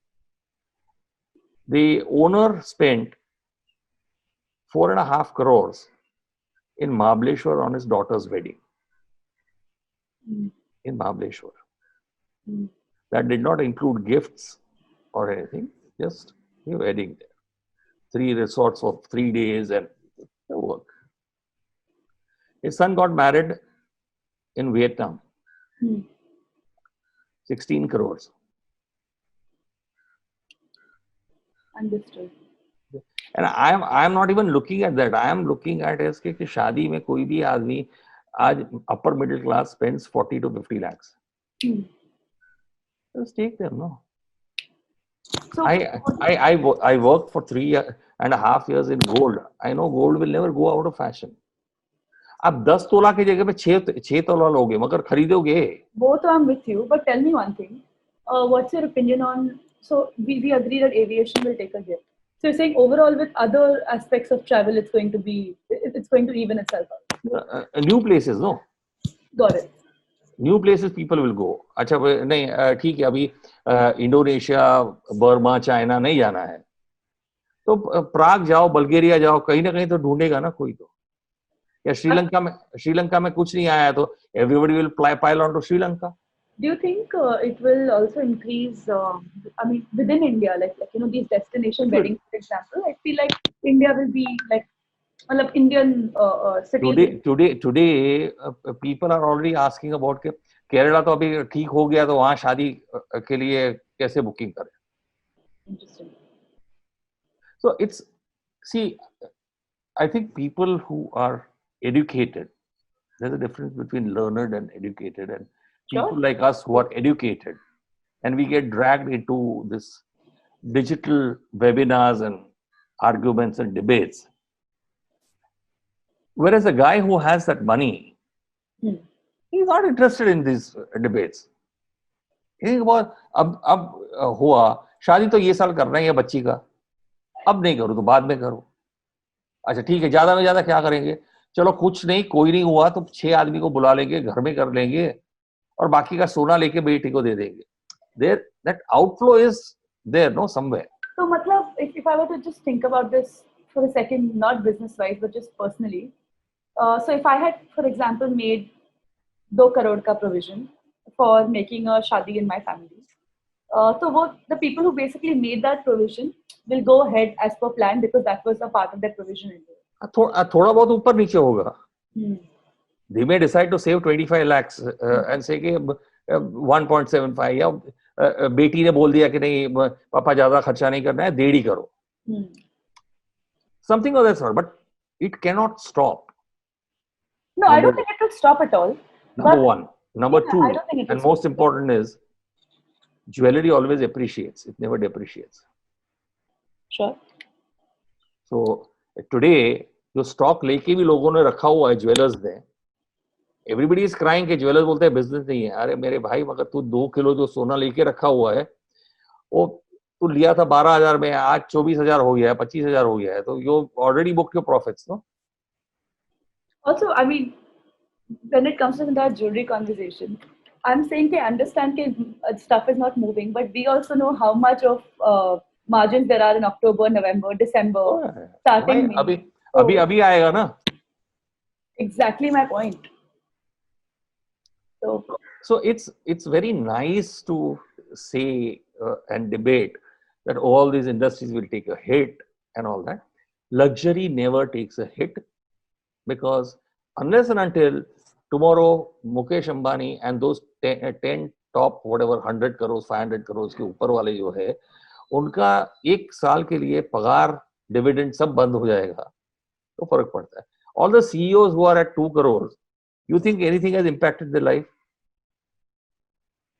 The owner spent 4.5 crores in Mahabaleshwar on his daughter's wedding. In Mahabaleshwar. That did not include gifts or anything, just a wedding there. 3 resorts for 3 days and the work. His son got married in Vietnam. 16 crores. Understood. And I am not even looking at that. I am looking at is कि शादी में कोई भी आदमी आज upper middle class spends 40 to 50 lakhs. Just take them, no? So I worked for 3.5 years in gold. I know gold will never go out of fashion. आप 10 तोला की जगह पे 6 तोला लोगे मगर खरीदोगे. both I'm with you, but tell me one thing. What's your opinion on? So we agree that aviation will take a hit. So you're saying overall with other aspects of travel, it's going to even itself out. New places, no? Got it. New places people will go. अच्छा नहीं ठीक है, अभी Indonesia, Burma, China नहीं जाना है तो प्राग जाओ, बल्गेरिया जाओ, कहीं ना कहीं तो ढूंढेगा ना कोई तो. या श्रीलंका में कुछ नहीं आया तो everybody will pile on to Sri Lanka. Do you think it will also increase? I mean, within India, like these destination weddings, for example, I feel like India will be like, मतलब Indian cities. Today people are already asking about के केरला तो अभी ठीक हो गया तो वहाँ शादी के लिए कैसे बुकिंग करें. Interesting. So I think people who are educated, there's a difference between learned and educated, and people like us who are educated, and we get dragged into this digital webinars and arguments and debates. Whereas a guy who has that money, he's not interested in these debates. Think about अब हुआ शादी तो ये साल कर रहे हैं बच्ची का, अब नहीं करो तो बाद में करो. अच्छा ठीक है, ज्यादा में ज्यादा क्या करेंगे, चलो कुछ नहीं, कोई नहीं हुआ तो 6 आदमी को बुला लेंगे, घर में कर लेंगे और बाकी का सोना लेके बेटी को दे देंगे. There, that outflow is there, no, somewhere. So, matlab, if I were to just think about this for a second, not business-wise, but just personally. So, if I had, for example, made 2 crore ka provision for making a shadi in my family, so the people who basically made that provision will go ahead as per plan because that was a part of their provision. थोड़ा बहुत ऊपर नीचे होगा. They may decide to save 25 lakhs and say कि 1.75 या बेटी ने बोल दिया कि नहीं पापा ज्यादा खर्चा नहीं करना है, 1.5 करो. Something of that sort, but it cannot stop. No, I don't think it will stop at all. Number one. Number two, I don't think it will and most important is, jewelry always appreciates. It never depreciates. Sure. So today, जो stock लेके भी लोगों ने रखा हुआ है jewellers ने, everybody is crying के ज्वेलर्स बोलते हैं बिजनेस नहीं है. अरे मेरे भाई, मगर तू 2 किलो जो सोना लेके रखा हुआ है वो तू लिया था 12,000 में, आज 24,000 हो गया है, 25,000 हो गया है, तो you already book your profits, no? Also, I mean, when it comes to that jewelry conversation, I'm saying I understand that stuff is not moving, but we also know how much of margins there are in October, November, December, starting May. अभी आएगा ना. Exactly my point. So it's very nice to say and debate that all these industries will take a hit and all that. Luxury never takes a hit, because unless and until tomorrow Mukesh Ambani and those 10 top whatever 100 crores 500 crores के ऊपर वाले जो है उनका एक साल के लिए पगार डिविडेंड सब बंद हो जाएगा तो फर्क पड़ता है. All the CEOs who are at 2 crores, you think anything has impacted their life?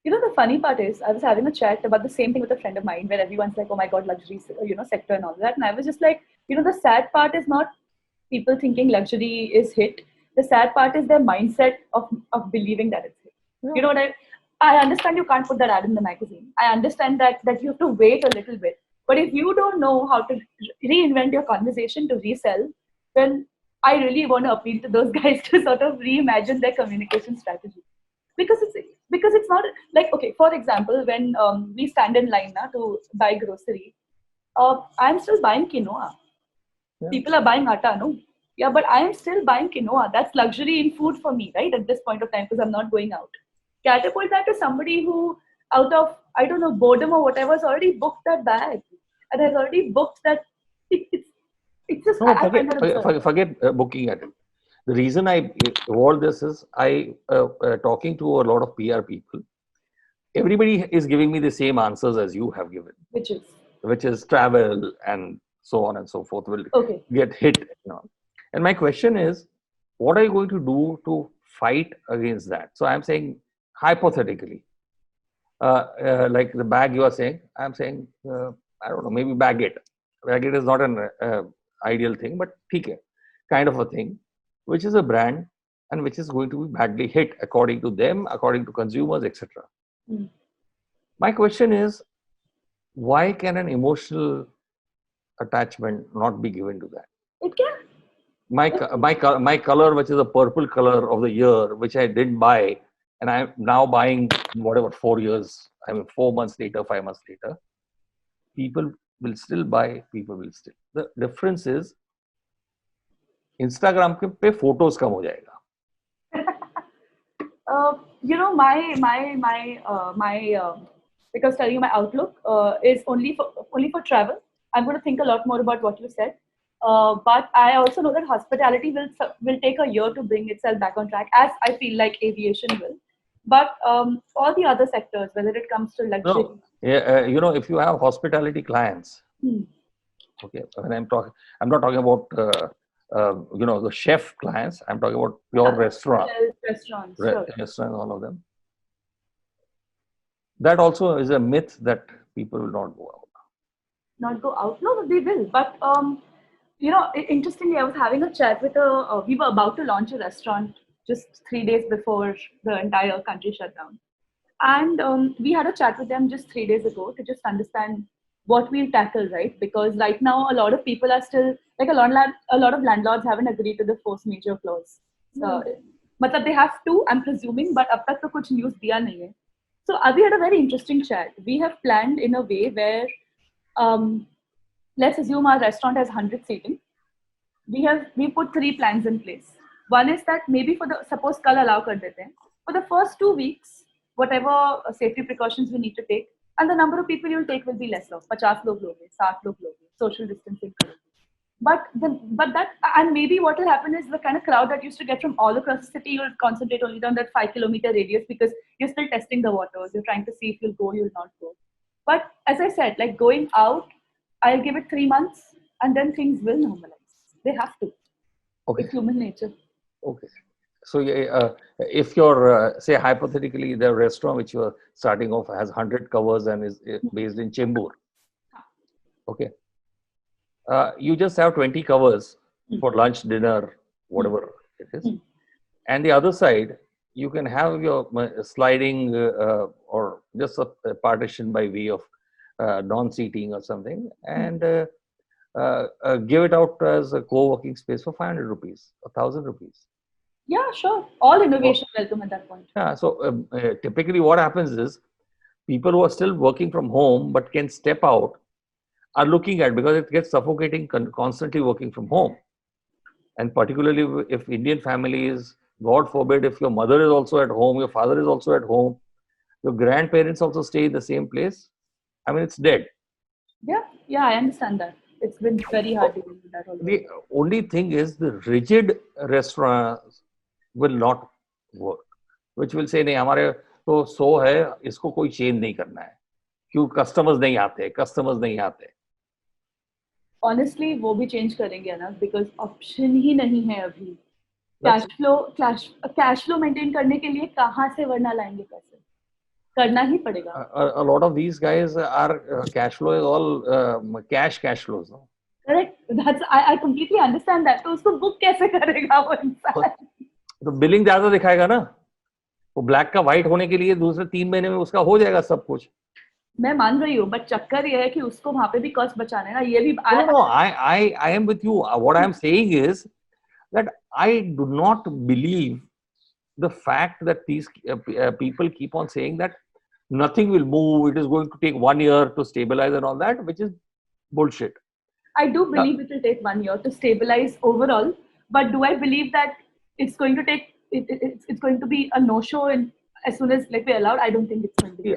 You know, the funny part is, I was having a chat about the same thing with a friend of mine where everyone's like, oh my God, luxury, sector and all that. And I was just like, the sad part is not people thinking luxury is hit. The sad part is their mindset of believing that it's hit. Yeah. You know what I understand you can't put that ad in the magazine. I understand that you have to wait a little bit. But if you don't know how to reinvent your conversation to resell, then I really want to appeal to those guys to sort of reimagine their communication strategy. Because it's not like, okay, for example, when we stand in line to buy grocery, I'm still buying quinoa. Yeah. People are buying atta, no? Yeah, but I am still buying quinoa. That's luxury in food for me, right? At this point of time, because I'm not going out. Catapult that to somebody who, out of, I don't know, boredom or whatever, has already booked that bag and has already booked that. It's just, no, forget booking at it. The reason I evolved this is talking to a lot of PR people. Everybody is giving me the same answers as you have given. Which is? Which is travel and so on and so forth will Okay. get hit. And my question is, what are you going to do to fight against that? So I'm saying, hypothetically, like the bag you are saying, I'm saying, I don't know, maybe Baguette. Baguette is not an ideal thing, but okay, kind of a thing, which is a brand and which is going to be badly hit according to them, according to consumers, etc. Mm. My question is, why can an emotional attachment not be given to that? It can. My color, which is a purple color of the year, which I didn't buy, and I'm now buying whatever 4 years. I mean, 4 months later, 5 months later, people will still buy. People will still. The difference is, Instagram पे photos कम हो जाएगा. Because telling you my outlook is only for travel. I'm going to think a lot more about what you said. But I also know that hospitality will take a year to bring itself back on track, as I feel like aviation will. But all the other sectors, whether it comes to luxury, No, if you have hospitality clients, okay, when I'm not talking about the chef clients. I'm talking about pure restaurants, sure. restaurants, all of them. That also is a myth that people will not go out. Not go out? No, they will. But interestingly, I was having a chat with we were about to launch a restaurant just 3 days before the entire country shut down. And we had a chat with them just 3 days ago to just understand what we'll tackle, right? Because right now, a lot of people are still, like a lot of landlords haven't agreed to the force majeure clause. So, matlab they have to, I'm presuming, but ab tak to kuch news diya nahi hai. So we had a very interesting chat. We have planned in a way where, let's assume our restaurant has 100 seating. We put 3 plans in place. One is that maybe suppose kal allow kar dete hain. For the first 2 weeks, whatever safety precautions we need to take, and the number of people you'll take will be lesser. 50 log loge, 60 log loge, social distancing. And maybe what will happen is the kind of crowd that used to get from all across the city, you'll concentrate only on that 5-kilometer radius because you're still testing the waters. You're trying to see if you'll go, you'll not go. But as I said, like going out, I'll give it 3 months and then things will normalize. They have to. Okay. It's human nature. Okay. So if you're, say, hypothetically, the restaurant which you're starting off has 100 covers and is based in Chembur. Okay. You just have 20 covers for lunch, dinner, whatever it is. And the other side, you can have your sliding or just a partition by way of non-seating or something, and give it out as a co-working space for 500 rupees, 1,000 rupees. Yeah, sure. All innovation welcome at that point. Yeah. So typically what happens is people who are still working from home but can step out are looking at, because it gets suffocating constantly working from home. And particularly if Indian families, God forbid, if your mother is also at home, your father is also at home, your grandparents also stay in the same place, I mean, it's dead. Yeah, I understand that. It's been very hard to do that already. The only thing is the rigid restaurants will not work, which will say, नहीं हमारे तो 100 है, इसको कोई change नहीं करना है, क्यों कस्टमर्स नहीं आते. Honestly, वो भी चेंज करेंगे ना, because ऑप्शन ही नहीं है अभी. कैश फ्लो मेंटेन करने के लिए कहाँ से वरना लाएंगे पैसे? करना ही पड़ेगा. A lot of these guys are cash flow is all cash flows. No? Correct. I completely understand that. तो उसको बुक कैसे करेगा वो इंसान? तो बिलिंग ज्यादा दिखाएगा ना, वो ब्लैक का व्हाइट होने के लिए दूसरे 3 महीने में उसका हो जाएगा सब कुछ. मैं मान रही हूँ, बट चक्कर ये है कि उसको वहाँ पे भी कॉस्ट बचाना है ना, ये भी. No, I am with you. What I am saying is that I do not believe the fact that these people keep on saying that nothing will move, it is going to take 1 year to stabilize and all that, which is bullshit. I do believe it will take 1 year to stabilize overall, but do I believe that it's going to take it's going to be a no-show and as soon as like we're allowed? I don't think it's going to be.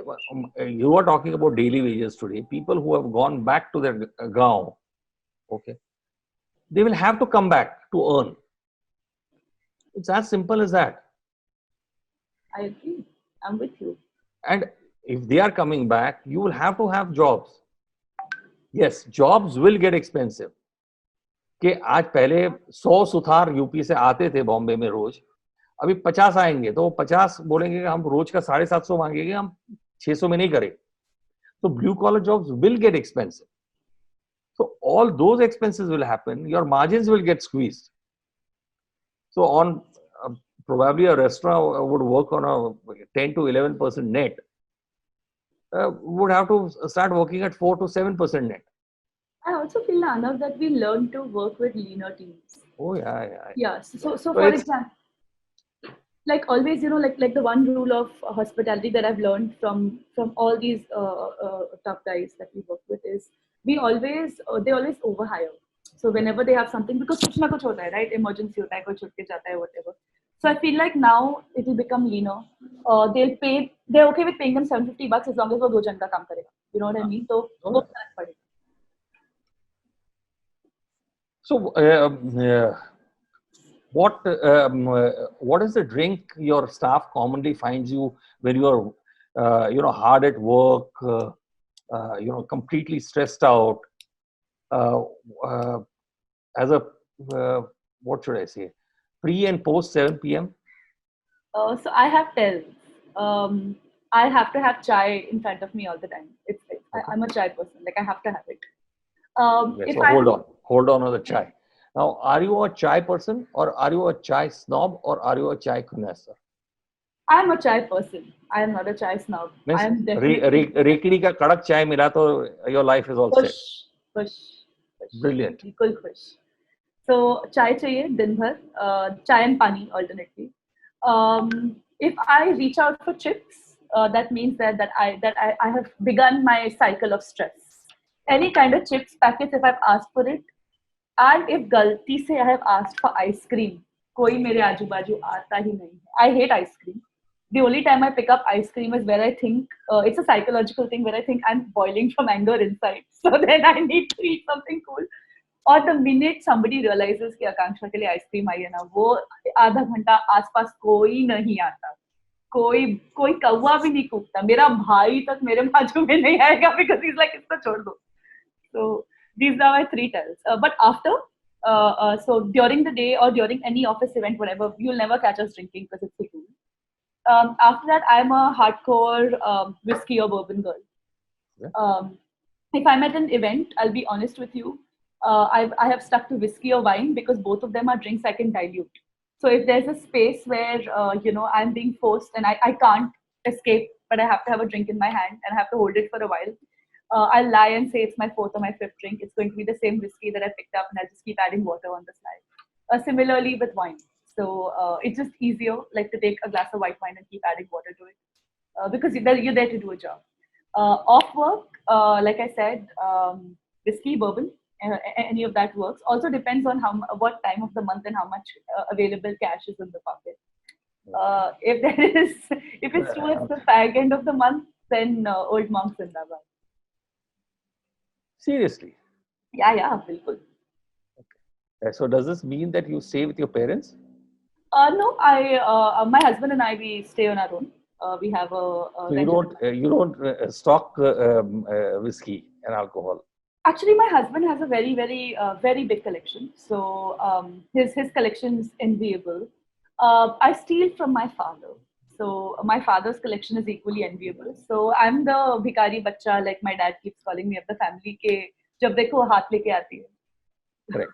You are talking about daily wages today. People who have gone back to their gaon, okay, they will have to come back to earn. It's as simple as that. I agree. I'm with you. And if they are coming back, you will have to have jobs. Yes, jobs will get expensive. कि आज पहले 100 Suthar UP से आते थे बॉम्बे में रोज, अभी 50 आएंगे तो 50 बोलेंगे कि हम रोज का 750 मांगेंगे, हम 600 में नहीं करें. तो blue collar jobs will get expensive. So all those expenses will happen. Your margins will get squeezed. So on probably a restaurant would work on a 10 to 11% net. Would have to start working at 4 to 7% net. I also feel, Anav, that we learn to work with leaner teams. Oh yeah. Yes. So So for it's- example, like always, like the one rule of hospitality that I've learned from all these tough guys that we work with is they always overhire. So whenever they have something, because kuch na kuch hota hai, right? Emergency hota hai, koi chut ke jata hai, whatever. So I feel like now it will become leaner. They're okay with paying them $750 as long as वो 2 जन का काम करेगा. You know what I mean? तो Oh, वो yeah. फर्क पड़ेगा. So what is the drink your staff commonly finds you when you are hard at work, completely stressed out, as a what should I say, pre and post 7 p.m. So I have tells. I have to have chai in front of me all the time. I'm a chai person. Like I have to have it. Okay, so hold on the chai. Now, are you a chai person, or are you a chai snob, or are you a chai connoisseur? I'm a chai person. I am not a chai snob. I am definitely रेकड़ी का कड़क चाय मिला तो your life is all set. खुश. Brilliant. बिल्कुल खुश. So chai चाहिए दिन भर. Chai and pani alternately. If I reach out for chips, that means that I have begun my cycle of stress. Any kind of chips packets, if I've asked for it, and if गलती से I have asked for ice cream, कोई मेरे आजू बाजू आता ही नहीं. I hate ice cream. The only time I pick up ice cream is where I think it's a psychological thing where I think I'm boiling from anger inside. So then I need to eat something cool. और the minute somebody realizes कि आकांक्षा के लिए ice cream आई है ना, वो आधा घंटा आसपास कोई नहीं आता, कोई कौवा भी नहीं कूदता, मेरा भाई तक मेरे बाजू में नहीं आएगा because he's like इसको छोड़ दो. So these are my 3 tells. But after, so during the day or during any office event, whatever, you'll never catch us drinking because it's too cool. After that, I'm a hardcore whiskey or bourbon girl. Yeah. If I'm at an event, I'll be honest with you, I have stuck to whiskey or wine because both of them are drinks I can dilute. So if there's a space where I'm being forced and I can't escape, but I have to have a drink in my hand and I have to hold it for a while, I'll lie and say it's my 4th or my 5th drink. It's going to be the same whiskey that I picked up, and I'll just keep adding water on the slide. Similarly with wine. So it's just easier, like to take a glass of white wine and keep adding water to it because you're there to do a job. Off work, like I said, whiskey, bourbon, any of that works. Also depends on what time of the month and how much available cash is in the pocket. If it's towards the fag end of the month, then Old Monk Zindabad. Seriously? Yeah, bilkul. Okay. So does this mean that you stay with your parents? No, my husband and I, we stay on our own. We have a So you don't stock whiskey and alcohol. Actually, my husband has a very, very, very big collection. So his collection is enviable. I steal from my father. So my father's collection is equally enviable. So I'm the bhikari bacha, like my dad keeps calling me, of the family ke jab dekho haath leke aati hai. Correct.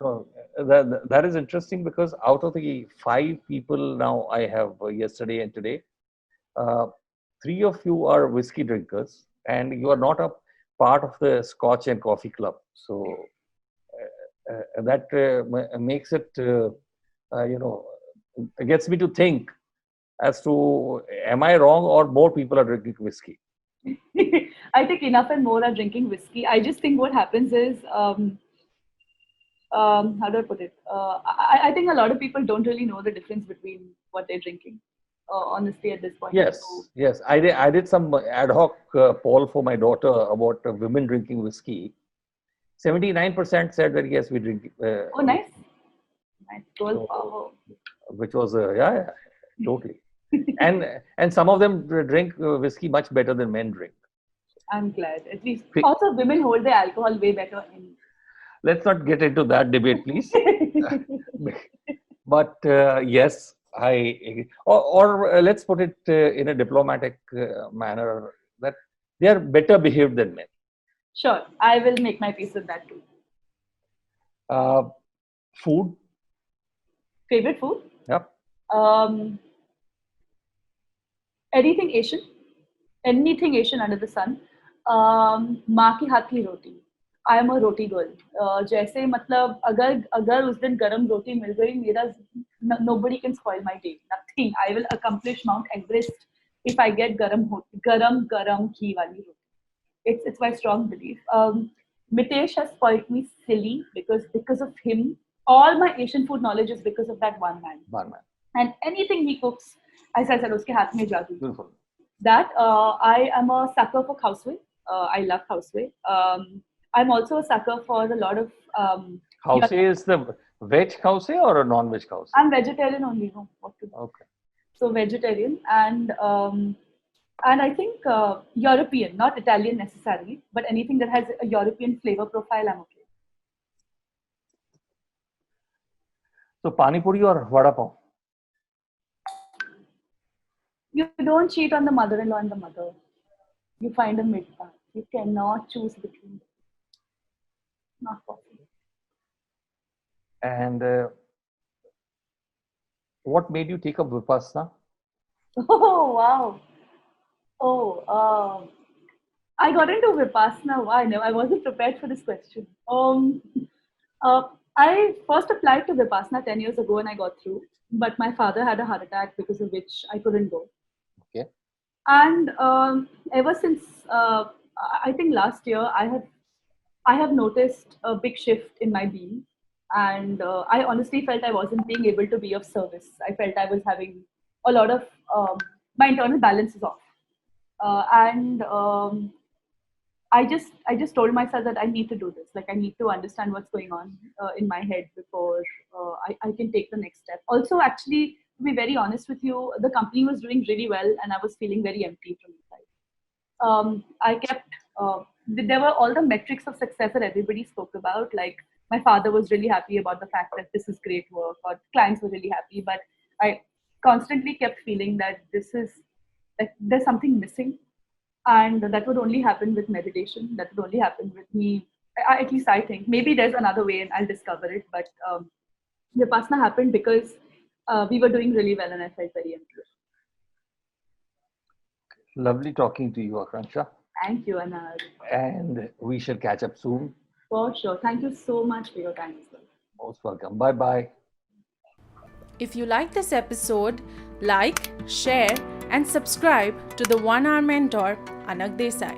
So that is interesting because out of the 5 people now I have yesterday and today, 3 of you are whiskey drinkers, and you are not a part of the Scotch and Coffee Club. So that makes it, gets me to think as to, am I wrong, or more people are drinking whiskey? I think enough and more are drinking whiskey. I just think what happens is, how do I put it? I think a lot of people don't really know the difference between what they're drinking. Honestly, at this point. Yes. I did some ad hoc poll for my daughter about women drinking whiskey. 79% said that yes, we drink. Oh, nice. Girl power. Which was yeah, totally. And some of them drink whiskey much better than men drink. I'm glad. At least See- also women hold their alcohol way better. Let's not get into that debate, please. But yes, I agree. Or let's put it in a diplomatic manner that they are better behaved than men. Sure, I will make my peace with that too. Food, Favorite food? yep. Anything Asian. Anything Asian under the sun. माँ की हाथ की रोटी. I am a roti girl. जैसे मतलब अगर उस दिन गरम रोटी मिल गई मेरा nobody can spoil my day. Nothing. I will accomplish Mount Everest if I get garam ghee wali roti. It's my strong belief. Mitesh has spoiled me silly because of him. All my Asian food knowledge is because of that one man. Barman. And anything he cooks, as I said, uske haath mein jadoo. Beautiful. That I am a sucker for khawsui. I love khawsui. I'm also a sucker for a lot of. House is the veg house or a non-veg house? I'm vegetarian only. No, what to do? Okay. So vegetarian and I think European, not Italian necessarily, but anything that has a European flavor profile, I'm okay. So pani puri or vada pav? You don't cheat on the mother-in-law and the mother. You find a mid-path. You cannot choose between them. Not possible. And what made you take up Vipassana? Oh, wow. Oh, I got into Vipassana. Wow, I wasn't prepared for this question. I first applied to Vipassana 10 years ago and I got through. But my father had a heart attack because of which I couldn't go. Okay. And ever since, I think last year, I have noticed a big shift in my being. And I honestly felt I wasn't being able to be of service. I felt I was having a lot of, my internal balance is off. I just told myself that I need to do this. Like I need to understand what's going on in my head before I can take the next step. Also, actually, to be very honest with you, the company was doing really well and I was feeling very empty from inside. I kept, there were all the metrics of success that everybody spoke about. Like my father was really happy about the fact that this is great work, or clients were really happy, but I constantly kept feeling that there's something missing. And that would only happen with meditation. That would only happen with me. At least I think. Maybe there's another way and I'll discover it. But Vipassana happened because we were doing really well and I felt very empty. Lovely talking to you, Akanksha. Thank you, Anand. And we shall catch up soon. For sure. Thank you so much for your time as well. Most welcome. Bye-bye. If you like this episode, like, share, and subscribe to the 1 Hour Mentor, Anak Desai.